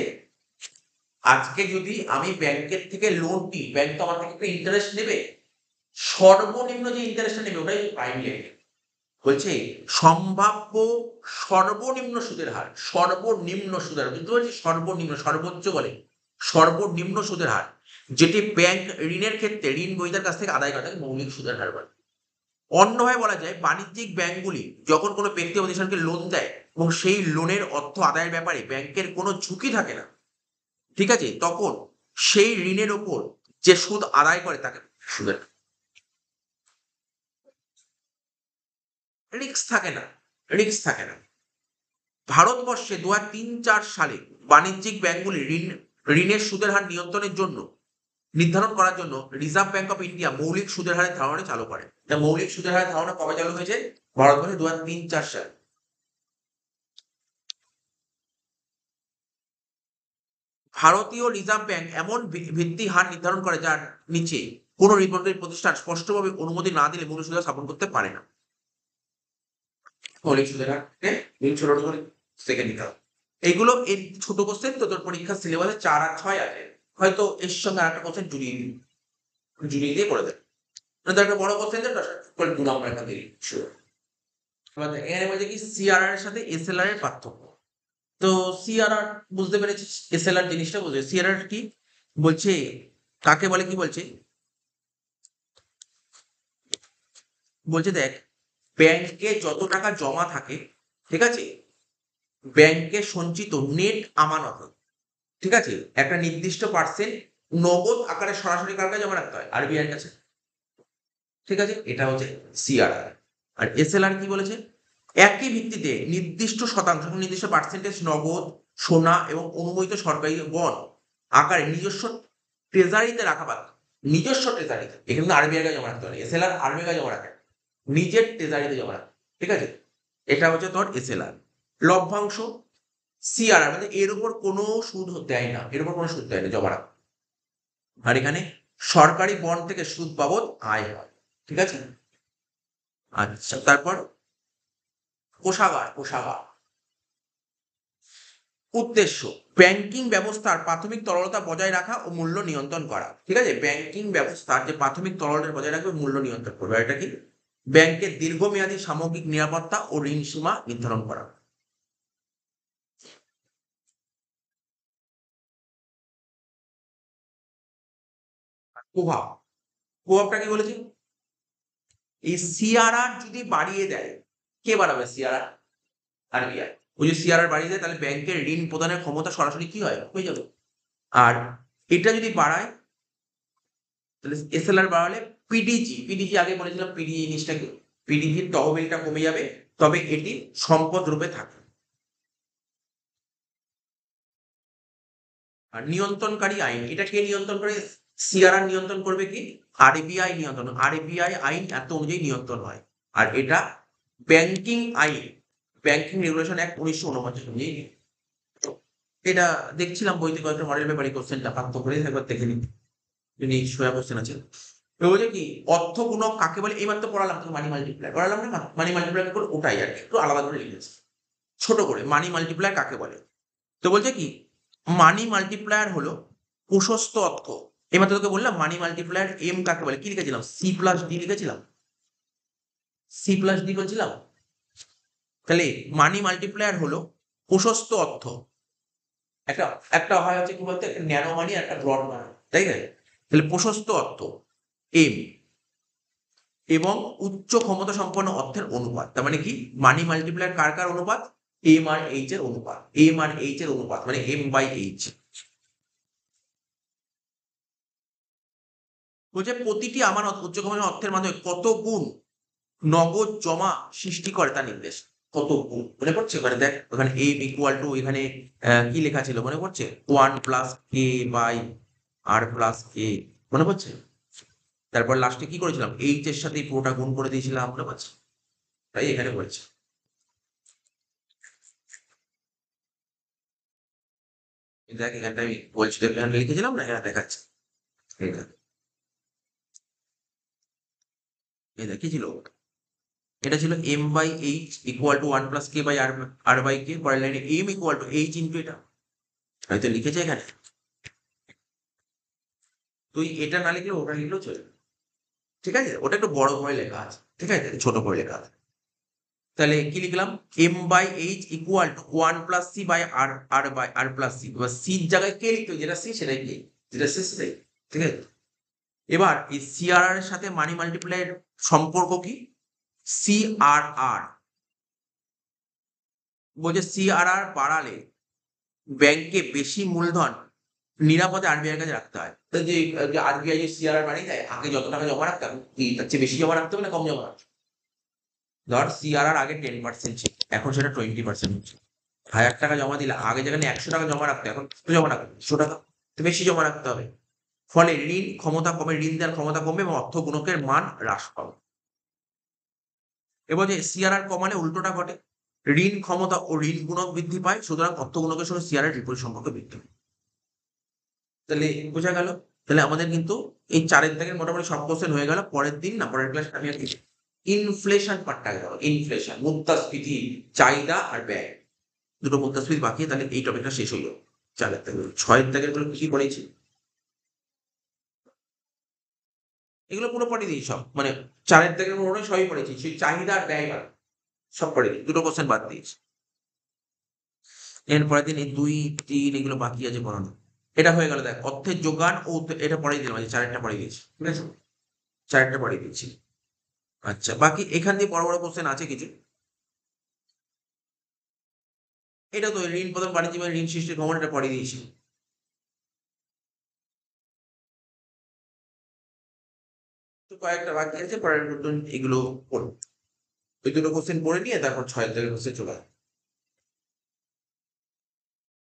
[SPEAKER 1] আজকে যদি আমি ব্যাংকের থেকে লোন নিই, ব্যাংক তো আমার থেকে একটা ইন্টারেস্ট নেবে। সর্বনিম্ন যে ইন্টারেস্টটা নেবে ওটাই প্রাইম লেভেল। বলছে সম্ভাব্য সর্বনিম্ন সুদের হার। সর্বনিম্ন সুদের হার, বুঝতে পারছি? সর্বনিম্ন, সর্বোচ্চ বলে সর্বনিম্ন সুদের হার যেটি ব্যাংক ঋণের ক্ষেত্রে ঋণ গ্রহীতার কাছ থেকে আদায় করে তাকে মৌলিক সুদের হার বলে। অন্যভাবে বলা যায়, বাণিজ্যিক ব্যাংকগুলি যখন কোনো ব্যক্তি বা প্রতিষ্ঠানকে লোন দেয় এবং সেই লোনের অর্থ আদায়ের ব্যাপারে ব্যাংকের কোনো ঝুঁকি থাকে না, ঠিক আছে, তখন সেই ঋণের ওপর যে সুদ আদায় করে তাকে সুদের। রিস্ক থাকে না, রিস্ক থাকে না। ভারতবর্ষে 2003-4 সালে বাণিজ্যিক ব্যাংকগুলি ঋণের সুদের হার নির্ধারণ করার জন্য রিজার্ভ ব্যাংক অফ ইন্ডিয়া মৌলিক সুদের হারের ধারণা চালু করে। মৌলিক সুদের হারের ধারণা কবে চালু হয়েছে? ভারতবর্ষে 2003-4 সালে। ভারতীয় রিজার্ভ ব্যাংক এমন ভিত্তি হার নির্ধারণ করে যার নিচে কোনো রিপোর্টের প্রতিষ্ঠান স্পষ্টভাবে অনুমতি না দিলে মৌলিক সুদের হার স্থাপন করতে পারে না। মৌলিক সুদের হারকে ছোট করে সেকেন্ড নিতে হবে। এইগুলো এই ছোট কোশ্চেন তো তোর পরীক্ষার সিলেবাসে 4 আর 6 আছে। হয়তো এর সঙ্গে আরেকটা কোশ্চেন জুড়িয়ে দিয়ে করে দেবে। একটা বড় কোশ্চেন দেবে, 2 নম্বর এখান থেকে শুরু। এখানে বলছে কি সিআরআর এর সাথে এসএলআর এর পার্থক্য। তো সিআরআর বুঝতে পেরেছিস, এসএলআর জিনিসটা বুঝবে। সিআরআর কি বলছে, কাকে বলে, কি বলছে? বলছে দেখ, ব্যাংকে যত টাকা জমা থাকে, ঠিক আছে, ব্যাংকে সঞ্চিত নেট আমানত, ঠিক আছে, একটা নির্দিষ্ট পার্সেন্ট নগদ আকারে সরাসরি কার কাছে জমা রাখতে হয়? আরবিআই এর কাছে। ঠিক আছে, এটা হচ্ছে সিআরআর। আর এসএলআর কি বলেছে? একই ভিত্তিতে নির্দিষ্ট শতাংশ, নির্দিষ্ট পার্সেন্টেজ নগদ, সোনা এবং অনুমোদিত সরকারি বন্ড আকারে নিজস্ব ট্রেজারিতে রাখা পারে। নিজস্ব ট্রেজারিতে, এখানে কিন্তু আরবিআই কাছে জমা রাখতে পারে। এসএলআর আরবিআই কাছে জমা রাখে, নিজের ট্রেজারিতে জমা রাখে। ঠিক আছে, এটা হচ্ছে তোর এসএলআর। লভ্যাংশ, সিআরআর মানে এর উপর কোনো সুদ দেয় না, এর উপর কোনো সুদ দেয় না, জমা রাখা। আর এখানে সরকারি বন্ড থেকে সুদ বাবদ আয় হয়। ঠিক আছে, আচ্ছা। তারপর কোষাগার উদ্দেশ্য ব্যাংকিং ব্যবস্থার প্রাথমিক তরলতা বজায় রাখা ও মূল্য নিয়ন্ত্রণ করা। ঠিক আছে, ব্যাংকিং ব্যবস্থার যে প্রাথমিক তরলতা বজায় রাখবে, মূল্য নিয়ন্ত্রণ করবে। এটা কি? ব্যাংকের দীর্ঘমেয়াদী সামগ্রিক নিরাপত্তা ও ঋণ সীমা নির্ধারণ করা। প্রভাবটা কি বলেছি? এই সিআরআর যদি বাড়িয়ে দেয়, কে বাড়াবে? CRR, RBI. ওই যে সিআরআর বাড়িয়ে দেয়, তাহলে ব্যাংকের ঋণ প্রদানের ক্ষমতা সরাসরি কি হয়? হয়ে যাবে। আর এটা যদি বাড়ায়, তাহলে এসএলআর বাড়ালে পিডিজি আগে বলেছিলাম, পিডিজি জিনিসটা কি? পিডিজির তহবিলটা কমে যাবে, তবে এটি সম্পদ রূপে থাকে। আর নিয়ন্ত্রণকারী আইন, এটা কে নিয়ন্ত্রণ করে? সিআরআর নিয়ন্ত্রণ করবে কি? আরবিআই নিয়ন্ত্রণ। আরবিআই আইন এত অনুযায়ী নিয়ন্ত্রণ হয়। আর এটা ব্যাংকিং আইন, ব্যাংকিং রেগুলেশন অ্যাক্ট 1949 অনুযায়ী। এটা দেখছিলাম বইতে, কয়েকটা মডেল পেপারে কোশ্চেনটা প্রাপ্ত করে একবার দেখে নিন, যদি সোয়া কোশ্চেন আছে। বলছে কি অর্থ গুণক কাকে বলে? এইমাত্র পড়ালাম তো, মানি মাল্টিপ্লাই পড়ালাম না? মানি মাল্টিপ্লাই করে ওটাই আর একটু আলাদা করে লিখেছি ছোট করে। মানি মাল্টিপ্লাই কাকে বলে? তো বলছে কি মানি মাল্টিপ্লায়ার হলো প্রশস্ত অর্থ। এইমাত্র তোকে বললাম মানি মাল্টিপ্লায়ার এম কাকে বলে, কি লিখেছিলাম? সি প্লাস ডি লিখেছিলাম, সি প্লাস ডি বলছিলাম। তাহলে মানি মাল্টিপ্লায়ার হলো প্রশস্ত অর্থ। একটা একটা হয় হচ্ছে কি বলতে, একটা ন্যানো মানি আর একটা ব্রড মানি, তাই না? তাহলে প্রশস্ত অর্থ এম এবং উচ্চ ক্ষমতা সম্পন্ন অর্থের অনুপাত, তার মানে কি মানি মাল্টিপ্লায়ার কার কার অনুপাত, এম আর এইচ এর অনুপাত, এম আর এইচ এর অনুপাত মানে এম বাই এইচ। বলছে প্রতিটি আমানত উচ্চ ক্ষমতা অর্থের মাধ্যমে কত গুণ নগদ জমা সৃষ্টি করে তা নির্দেশ। কত গুণ মনে পড়ছে, ওখানে দেখ ওখানে এম ইকুয়াল টু এখানে কি লেখা ছিল মনে পড়ছে, 1 + k/r+k মনে পড়ছে। তারপর লাস্টে কি করেছিলাম, এইচ এর সাথে পুরোটা গুণ করে দিয়েছিলাম মনে পড়ছে, তাই এখানে বলছে। দেখ এখানটা আমি বলছি, এখানে লিখেছিলাম না, এখানে দেখাচ্ছে। এই দেখ, এই দেখ কি ছিল, এটা ছিল M by H equal to 1 + k/r/k, পরের লাইনে M equal to H into এটা, হয়তো লিখেছে এখানে। তুই এটা না লিখলে ওটা লিখলেও চলবে, ঠিক আছে, ওটা একটু বড় করে লেখা আছে, ঠিক আছে, ছোট করে লেখা আছে। তাহলে কি লিখলাম, M by H equal to 1 + c/r/r+c, এবার সির জায়গায় কে লিখতে হবে, যেটা সি সেটাই কে, যেটা সি সেটাই, ঠিক আছে। এবার এই সিআরআর এর সাথে মানি মাল্টিপ্লাইয়ের সম্পর্ক কি, সিআরআর বলছে সিআরআর বাড়ালে ব্যাংকে বেশি মূলধন নিরাপদে আরবিআই এর কাছে রাখতে হয়। তো যে আরবিআই যে সিআরআর বাড়িয়ে দেয়, আগে যত টাকা জমা রাখতাম কি তার চেয়ে বেশি জমা রাখতে হবে না কম জমা রাখতে হবে? ধর সিআরআর আগে 10% ছিল, এখন সেটা 20% হচ্ছে। 1000 টাকা জমা দিলে আগে যেখানে 100 টাকা জমা রাখতে, এখন কত জমা রাখবে, 100 টাকা, তো বেশি জমা রাখতে হবে। ফলে ঋণ ক্ষমতা কমে, ঋণ দেওয়ার ক্ষমতা কমবে এবং অর্থ গুণকের মান হ্রাস পাবে। এবার যে সিআরআর কমালে উল্টোটা ঘটে, ঋণ ক্ষমতা ও ঋণ গুণক বৃদ্ধি পায়, সুতরাং অর্থ গুণকের সঙ্গে সিআরআর বিপরীত সম্পর্ক বৃদ্ধি পায়। তাহলে বোঝা গেল। তাহলে আমাদের কিন্তু এই 4 দাগের মোটামুটি সব কোশ্চেন হয়ে গেল। পরের দিন না, পরের ক্লাসে আমি আজকে ইনফ্লেশন পার্টটা আগে দেবো। ইনফ্লেশন, মুদ্রাস্ফীতি, চাহিদা আর ব্যয়, দুটো মুদ্রাস্ফীতি বাকি, তাহলে এই টপিকটা শেষ হইল। 4 দাগের 6 দাগের গুলো কি পড়েছি, এগুলো পুরো পড়ে দিই সব, মানে 4 দাগের মোটামুটি সবই পড়েছি, সেই চাহিদা আর ব্যয় বাদ সব পড়ে দিই, দুটো কোশ্চেন বাদ দিয়েছি। এর পরের দিন এই 2, 3 এগুলো বাকি আছে পড়ানো। এটা হয়ে গেল, দেখ অর্থের যোগান ও এটা পড়াই দিলাম, এই 4টা পড়িয়ে দিয়েছি, ঠিক আছে, 4টা পড়িয়ে দিয়েছি। আচ্ছা, বাকি এখান দিয়ে বড় বড় কোশ্চেন আছে কিছু। এটা তো ঋণ প্রদান বাণিজ্য বা ঋণ সৃষ্টির ক্ষমতা, এটা পড়িয়ে দিয়েছি। তো কয়েকটা বাকি আছে, পরের মতন এগুলো পড়ো। ওই দুটো কোশ্চেন পড়ে নিয়ে তারপর 6 দাগের কোশ্চেন চলে আসবে।